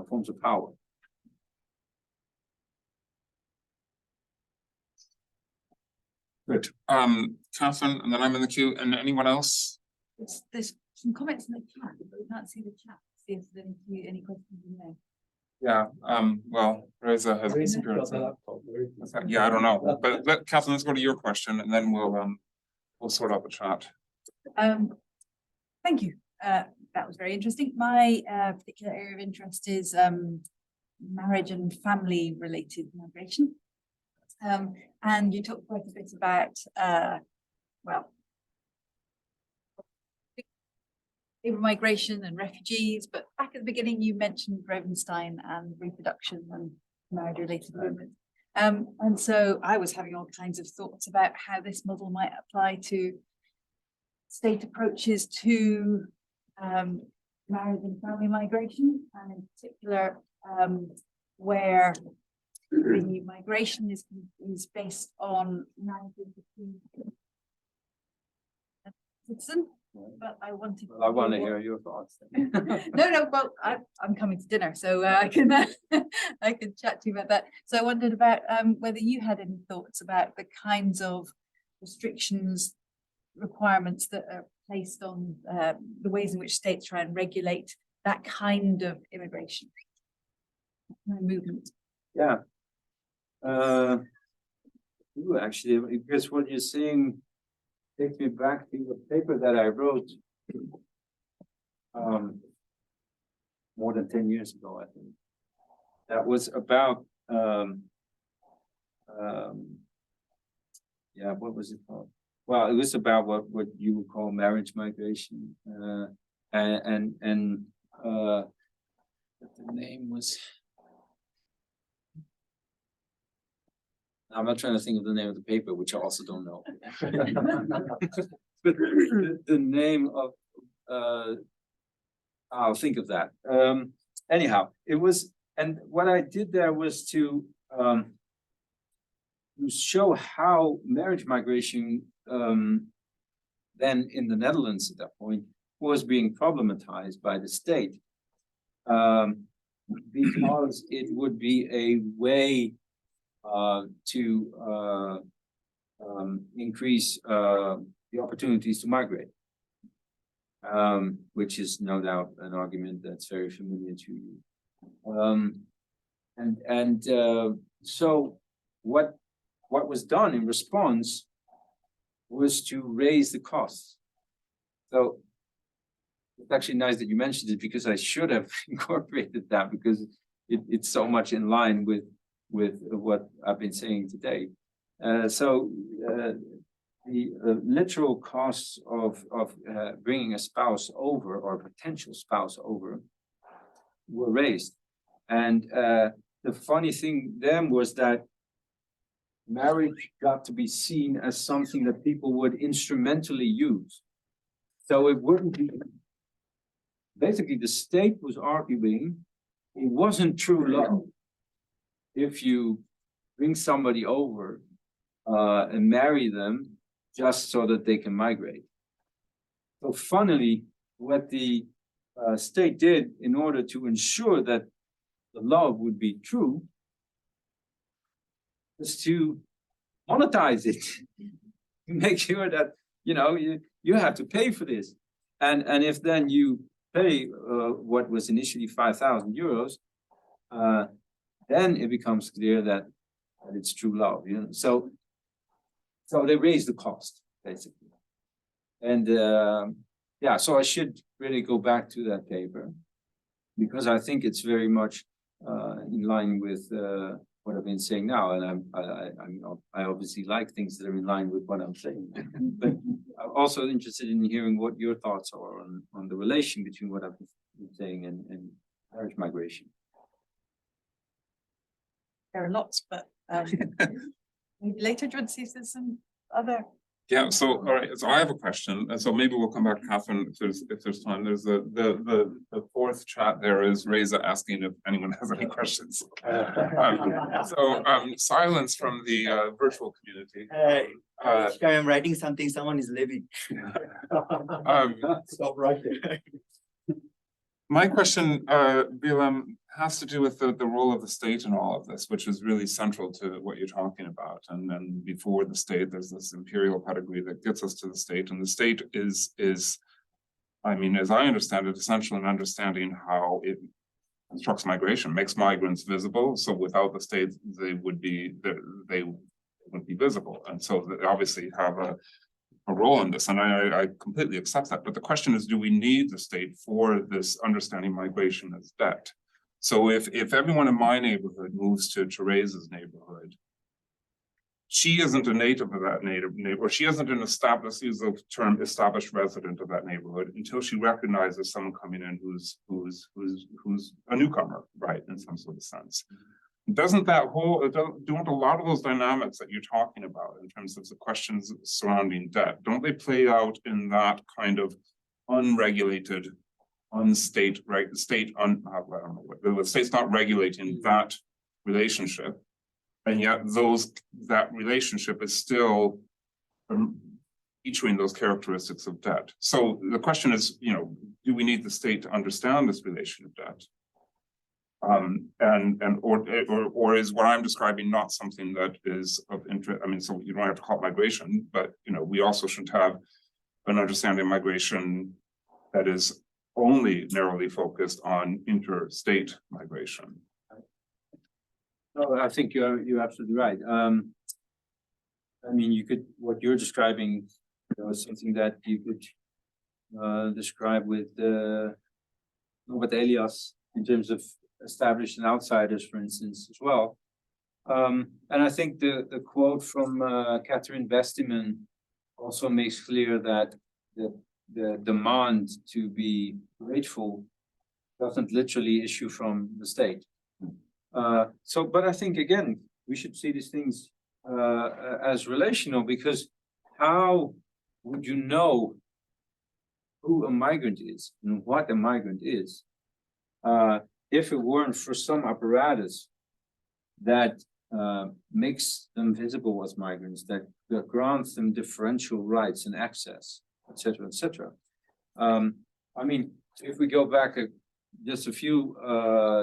forms of power. Good. Catherine, and then I'm in the queue, and anyone else? There's some comments in the chat, but we can't see the chat. See if there's any questions in there. Yeah, well, Reza has. Where's it got the laptop? Where is it? Yeah, I don't know, but Catherine, let's go to your question, and then we'll sort out the chat. Thank you. That was very interesting. My particular area of interest is marriage and family related migration. And you talked quite a bit about, well, migration and refugees, but back at the beginning you mentioned Rovenstein and reproduction and marriage related movement. And so I was having all kinds of thoughts about how this model might apply to state approaches to marriage and family migration, and in particular where the migration is based on marriages between citizens. But I wanted. Well, I want to hear your thoughts. No. Well, I'm coming to dinner, so I can I can chat to you about that. So I wondered about whether you had any thoughts about the kinds of restrictions, requirements that are placed on the ways in which states try and regulate that kind of immigration movement. Yeah. Actually, because what you're saying takes me back to the paper that I wrote more than 10 years ago, I think. That was about yeah, what was it called? Well, it was about what you would call marriage migration, and the name was. I'm not trying to think of the name of the paper, which I also don't know. But the name of I'll think of that. Anyhow, it was, and what I did there was to show how marriage migration then in the Netherlands at that point was being problematized by the state, because it would be a way to increase the opportunities to migrate, which is no doubt an argument that's very familiar to you. So what was done in response was to raise the costs. So it's actually nice that you mentioned it, because I should have incorporated that, because it's so much in line with what I've been saying today. The literal costs of bringing a spouse over, or a potential spouse over, were raised. And the funny thing then was that marriage got to be seen as something that people would instrumentally use. So it wouldn't be, basically the state was arguing it wasn't true love if you bring somebody over and marry them just so that they can migrate. So funnily, what the state did in order to ensure that the love would be true was to monetize it, make sure that you have to pay for this, and if then you pay what was initially 5,000 euros, then it becomes clear that it's true love. So they raise the cost basically, and yeah. So I should really go back to that paper, because I think it's very much in line with what I've been saying now, and I obviously like things that are in line with what I'm saying. But I'm also interested in hearing what your thoughts are on the relation between what I've been saying and marriage migration. There are lots, but maybe later. Do you want to see if there's some other? Yeah, so all right, so I have a question, and so maybe we'll come back to Catherine if there's time. There's the fourth chat there is Reza asking if anyone has any questions. Silence from the virtual community. I'm writing something, someone is leaving. Stop writing. My question, Willem, has to do with the role of the state in all of this, which is really central to what you're talking about. And then before the state, there's this imperial pedigree that gets us to the state, and the state is, I mean, as I understand it, essential in understanding how it constructs migration, makes migrants visible. So without the state, they wouldn't be visible, and so they obviously have a role in this, and I completely accept that. But the question is, do we need the state for this understanding migration as debt? So if everyone in my neighborhood moves to Theresa's neighborhood, she isn't a native of that neighborhood, or she isn't an established, use the term established resident of that neighborhood until she recognizes someone coming in who's a newcomer, right, in some sort of sense. Don't a lot of those dynamics that you're talking about in terms of the questions surrounding debt, don't they play out in that kind of unregulated, the state's not regulating that relationship, and yet that relationship is still featuring those characteristics of debt. So the question is, do we need the state to understand this relation of debt? Or is what I'm describing not something that is of interest? I mean, so you don't have to call it migration, but we also should have an understanding of migration that is only narrowly focused on interstate migration. No, I think you're absolutely right. I mean, what you're describing, is something that you could describe with Norbert Elias in terms of established and outsiders, for instance, as well. And I think the quote from Catherine Vestiman also makes clear that the demand to be grateful doesn't literally issue from the state. But I think, again, we should see these things as relational, because how would you know who a migrant is and what a migrant is if it weren't for some apparatus that makes them visible as migrants, that grants them differential rights and access, etc., etc. I mean, if we go back just a few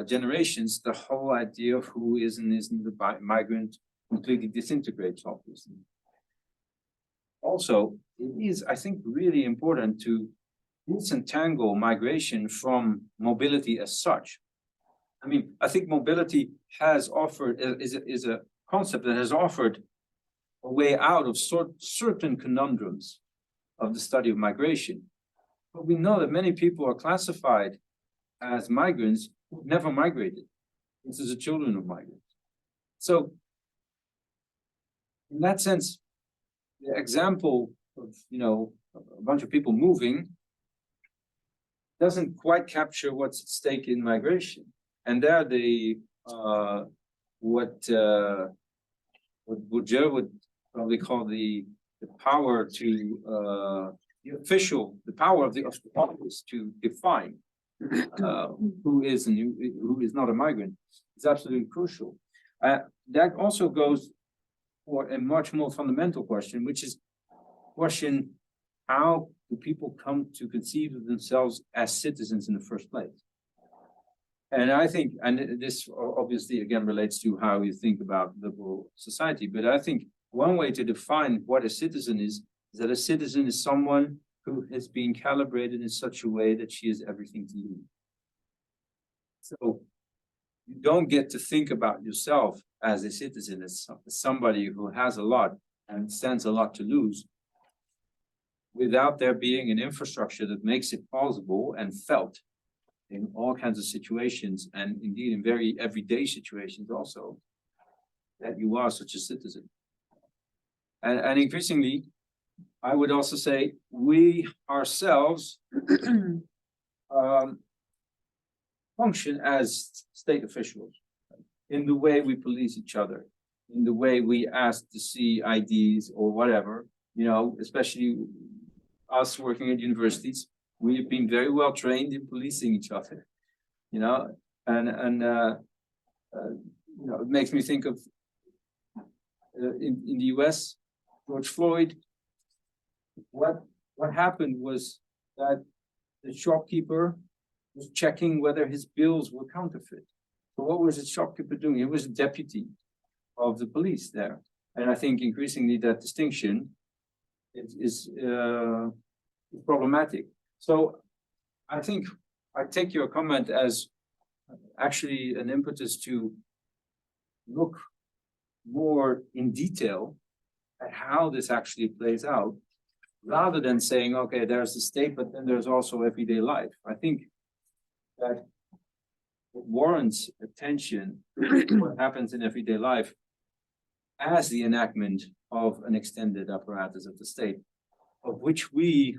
generations, the whole idea of who is and isn't a migrant completely disintegrates, obviously. Also, it is, I think, really important to disentangle migration from mobility as such. I mean, I think mobility has offered, is a concept that has offered a way out of certain conundrums of the study of migration. But we know that many people are classified as migrants who never migrated. This is the children of migrants. So, in that sense, the example of, a bunch of people moving doesn't quite capture what's at stake in migration. And there what Bourdieu would probably call the power to the power of the office to define who is and who is not a migrant is absolutely crucial. That also goes for a much more fundamental question, which is how do people come to conceive of themselves as citizens in the first place? And I think, and this obviously again relates to how you think about liberal society, but I think one way to define what a citizen is that a citizen is someone who has been calibrated in such a way that she has everything to lose. So you don't get to think about yourself as a citizen, as somebody who has a lot and stands a lot to lose, without there being an infrastructure that makes it plausible and felt in all kinds of situations, and indeed in very everyday situations also, that you are such a citizen. And increasingly, I would also say we ourselves function as state officials in the way we police each other, in the way we ask to see IDs or whatever, especially us working at universities. We have been very well trained in policing each other, and it makes me think of in the US, George Floyd. What happened was that the shopkeeper was checking whether his bills were counterfeit. So what was the shopkeeper doing? He was a deputy of the police there. And I think increasingly that distinction is problematic. So I think I take your comment as actually an impetus to look more in detail at how this actually plays out, rather than saying, okay, there's the state, but then there's also everyday life. I think that it warrants attention to what happens in everyday life as the enactment of an extended apparatus of the state, of which we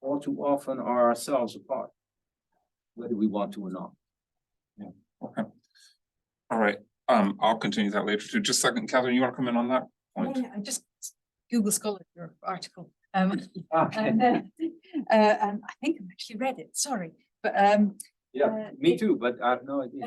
all too often are ourselves a part, whether we want to or not. Okay. All right. I'll continue that later too. Just a second, Catherine, you want to come in on that point? Yeah, I just Google Scholar your article. Okay. And I think I've actually read it, sorry, but Yeah, me too, but I have no idea.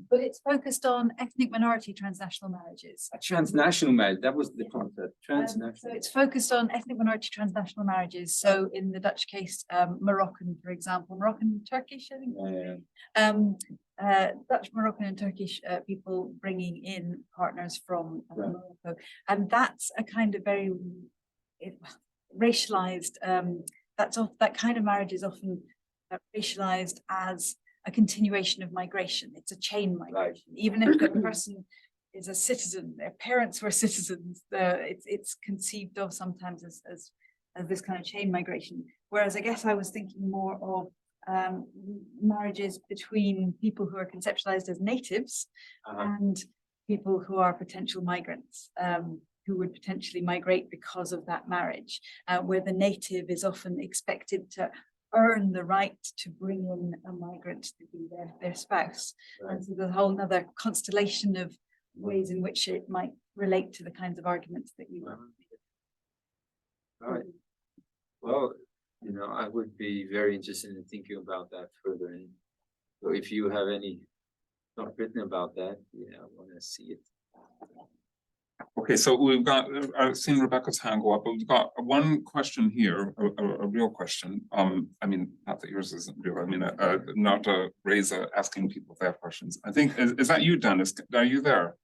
but it's focused on ethnic minority transnational marriages. A transnational marriage, that was the concept, So transnational. it's focused on ethnic minority transnational marriages. So in the Dutch case, Moroccan, for example, Moroccan and Turkish, I think. Dutch, Moroccan and Turkish people bringing in partners from Right. Morocco. And that's a kind of very racialized, that kind of marriage is often racialized as a continuation of migration. It's a chain migration. Even if the person is a citizen, their parents were citizens, it's conceived of sometimes as this kind of chain migration. Whereas I guess I was thinking more of marriages between people who are conceptualized as natives and people who are potential migrants, who would potentially migrate because of that marriage, where the native is often expected to earn the right to bring in a migrant to be their spouse. Right. And so there's a whole other constellation of ways in which it might relate to the kinds of arguments that you were. All right. Well, you know, I would be very interested in thinking about that further. And so if you have any stuff written about that, yeah, I want to see it. Okay, so we've got, I've seen Rebecca's hand go up, but we've got one question here, a real question. I mean, not that yours isn't real, I mean, not to raise asking people if they have questions. I think, is that you, Dennis? Are you there?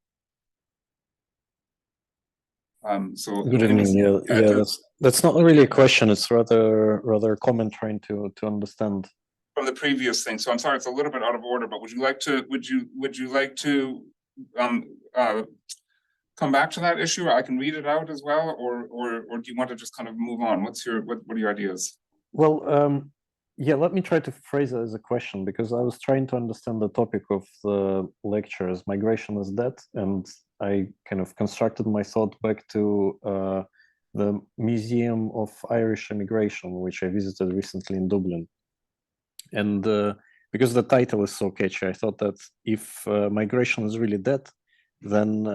So. Good evening. Yeah, that's not really a question. It's rather a comment trying to understand. From the previous thing, so I'm sorry, it's a little bit out of order, but would you like to come back to that issue? I can read it out as well, or do you want to just kind of move on? What are your ideas? Well, yeah, let me try to phrase it as a question, because I was trying to understand the topic of the lecture as migration as debt, and I kind of constructed my thought back to the Museum of Irish Immigration, which I visited recently in Dublin. And because the title is so catchy, I thought that if migration is really debt, then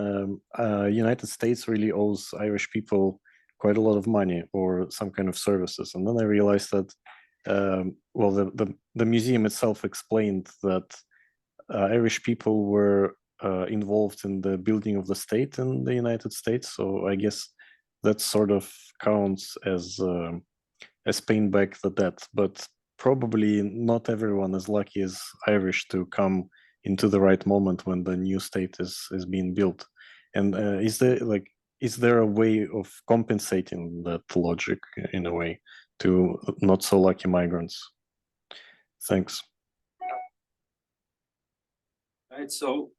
United States really owes Irish people quite a lot of money or some kind of services. And then I realized that, well, the museum itself explained that Irish people were involved in the building of the state in the United States. So I guess that sort of counts as paying back the debt. But probably not everyone is lucky as Irish to come into the right moment when the new state is being built. And is there a way of compensating that logic in a way to not so lucky migrants? Thanks. Right, so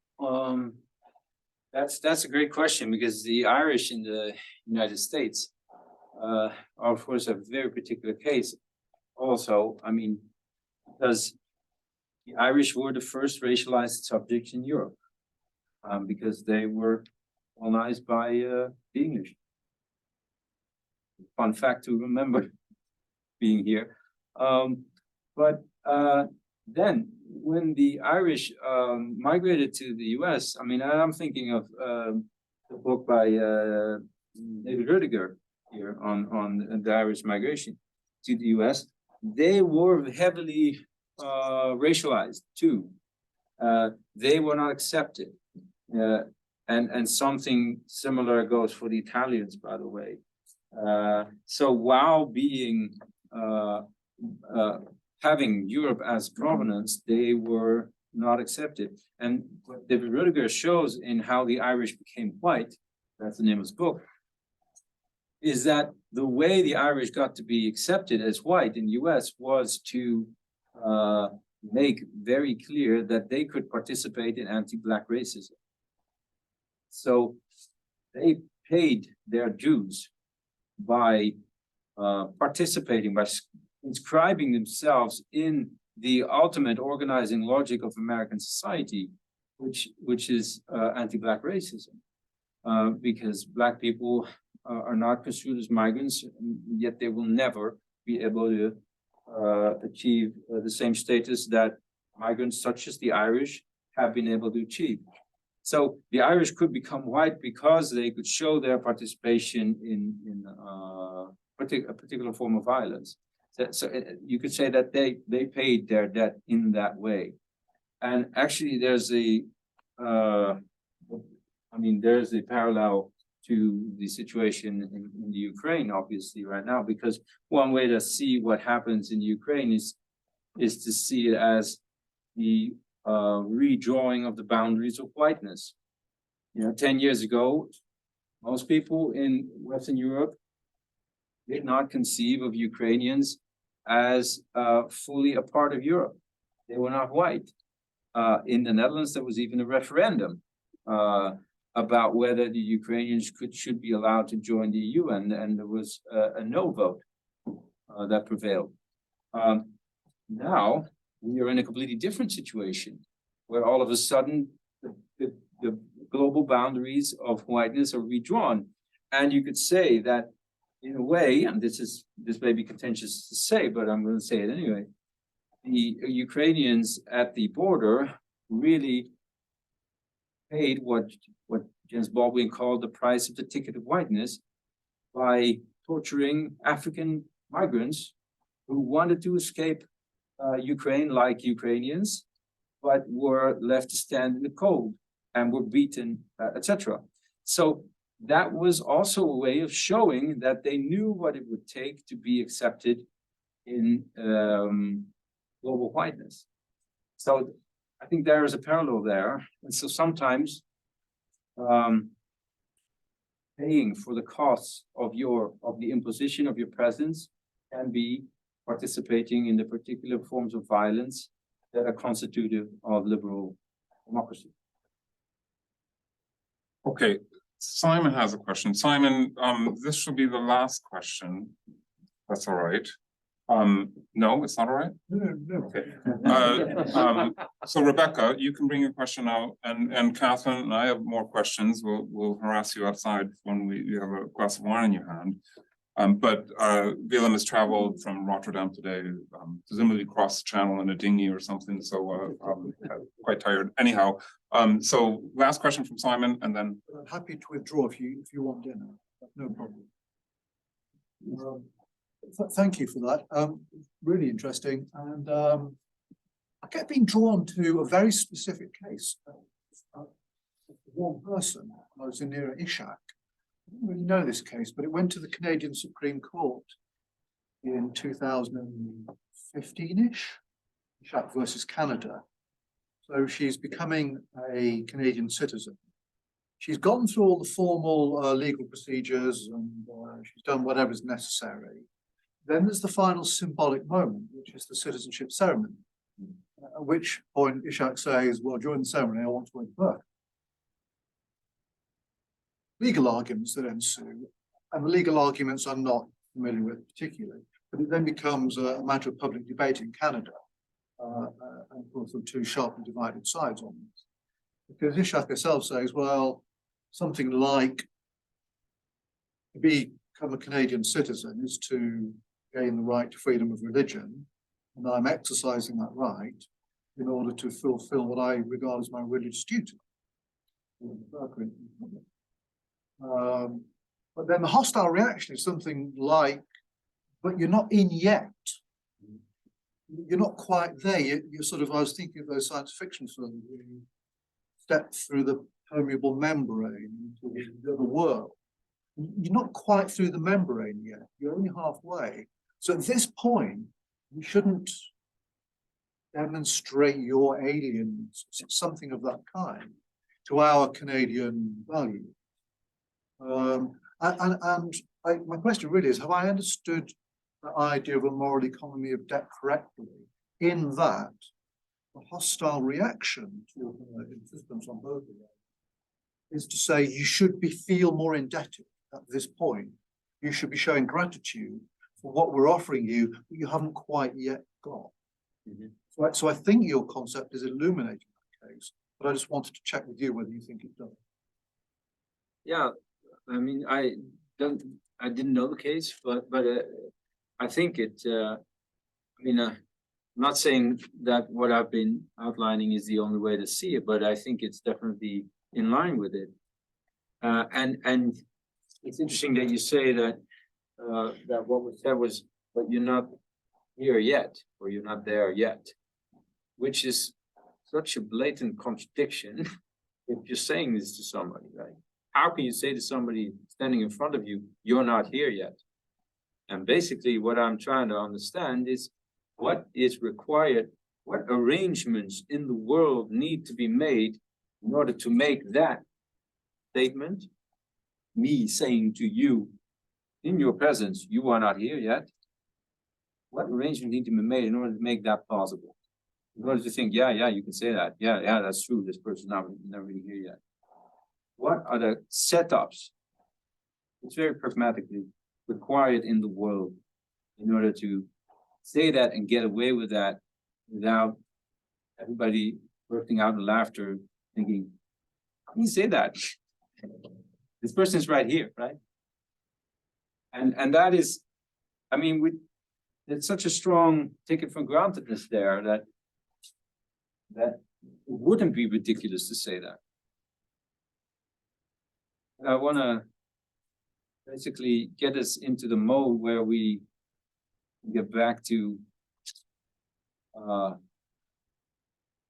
that's a great question, because the Irish in the United States are of course a very particular case. Also, I mean, because the Irish were the first racialized subjects in Europe, because they were colonized by the English. Fun fact to remember being here. But then when the Irish migrated to the US, I mean, I'm thinking of the book by David Rudiger here on the Irish migration to the US. They were heavily racialized too. They were not accepted. And something similar goes for the Italians, by the way. So while being having Europe as provenance, they were not accepted. And what David Rudiger shows in How the Irish Became White, that's the name of his book, is that the way the Irish got to be accepted as white in the US was to make very clear that they could participate in anti-Black racism. So they paid their dues by participating, by inscribing themselves in the ultimate organizing logic of American society, which is anti-Black racism, because Black people are not construed as migrants, yet they will never be able to achieve the same status that migrants such as the Irish have been able to achieve. So the Irish could become white because they could show their participation in a particular form of violence. So you could say that they paid their debt in that way. And actually there's a parallel to the situation in the Ukraine, obviously, right now, because one way to see what happens in Ukraine is to see it as the redrawing of the boundaries of whiteness. 10 years ago, most people in Western Europe did not conceive of Ukrainians as fully a part of Europe. They were not white. In the Netherlands, there was even a referendum about whether the Ukrainians should be allowed to join the EU, and there was a no vote that prevailed. Now we are in a completely different situation, where all of a sudden the global boundaries of whiteness are redrawn, and you could say that in a way, and this may be contentious to say, but I'm going to say it anyway. The Ukrainians at the border really paid what James Baldwin called the price of the ticket of whiteness by torturing African migrants who wanted to escape Ukraine like Ukrainians, but were left to stand in the cold and were beaten, etc. So that was also a way of showing that they knew what it would take to be accepted in global whiteness. So I think there is a parallel there. And so sometimes paying for the costs of the imposition of your presence can be participating in the particular forms of violence that are constitutive of liberal democracy. Okay, Simon has a question. Simon, this should be the last question. That's all right. No, it's not all right? No. Okay. So Rebecca, you can bring your question out, and Catherine and I have more questions. We'll harass you outside when you have a glass of wine in your hand. But Willem has traveled from Rotterdam today, presumably crossed the channel in a dinghy or something, so quite tired. Anyhow, so last question from Simon, and then I'm happy to withdraw if you want dinner. No problem. Thank you for that. Really interesting, and I kept being drawn to a very specific case. One person. I was in near Ishak. I don't really know this case, but it went to the Canadian Supreme Court in 2015-ish, Ishak versus Canada. So she's becoming a Canadian citizen. She's gone through all the formal legal procedures, and she's done whatever's necessary. Then there's the final symbolic moment, which is the citizenship ceremony, at which point Ishak says, well, during the ceremony, I want to wait birth. Legal arguments that ensue, and the legal arguments I'm not familiar with particularly, but it then becomes a matter of public debate in Canada, and of course there are two sharply divided sides on this. Because Ishak herself says, well, something like to become a Canadian citizen is to gain the right to freedom of religion, and I'm exercising that right in order to fulfill what I regard as my religious duty. But then the hostile reaction is something like, but you're not in yet. You're not quite there. You're sort of, I was thinking of those science fiction films, where you step through the permeable membrane into the other world. You're not quite through the membrane yet. You're only halfway. So at this point, you shouldn't demonstrate your aliens, something of that kind, to our Canadian values. My question really is, have I understood the idea of a moral economy of debt correctly, in that the hostile reaction to insistence on both of them is to say you should feel more indebted at this point. You should be showing gratitude for what we're offering you, but you haven't quite yet got. So I think your concept is illuminating that case, but I just wanted to check with you whether you think it does. Yeah, I mean, I didn't know the case, but I think it, I mean, I'm not saying that what I've been outlining is the only way to see it, but I think it's definitely in line with it. And it's interesting that you say that that what was said was, but you're not here yet, or you're not there yet, which is such a blatant contradiction if you're saying this to somebody, right? How can you say to somebody standing in front of you, you're not here yet? And basically what I'm trying to understand is what is required, what arrangements in the world need to be made in order to make that statement, me saying to you, in your presence, you are not here yet. What arrangements need to be made in order to make that possible? In order to think, yeah, you can say that. Yeah, that's true. This person's not really here yet. What are the setups? It's very pragmatically required in the world in order to say that and get away with that without everybody bursting out in laughter, thinking, how can you say that? This person's right here, right? And that is, I mean, it's such a strong taken for grantedness there that it wouldn't be ridiculous to say that. I want to basically get us into the mode where we get back to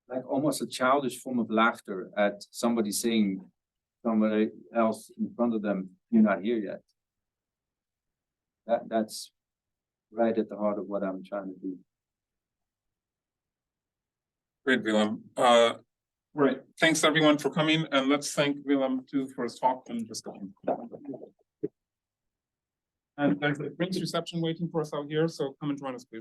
like almost a childish form of laughter at somebody saying somebody else in front of them, you're not here yet. That's right at the heart of what I'm trying to do. Great, Willem. Right, thanks everyone for coming, and let's thank Willem too for his talk and discussion. And there's a drinks reception waiting for us out here, so come and join us, please.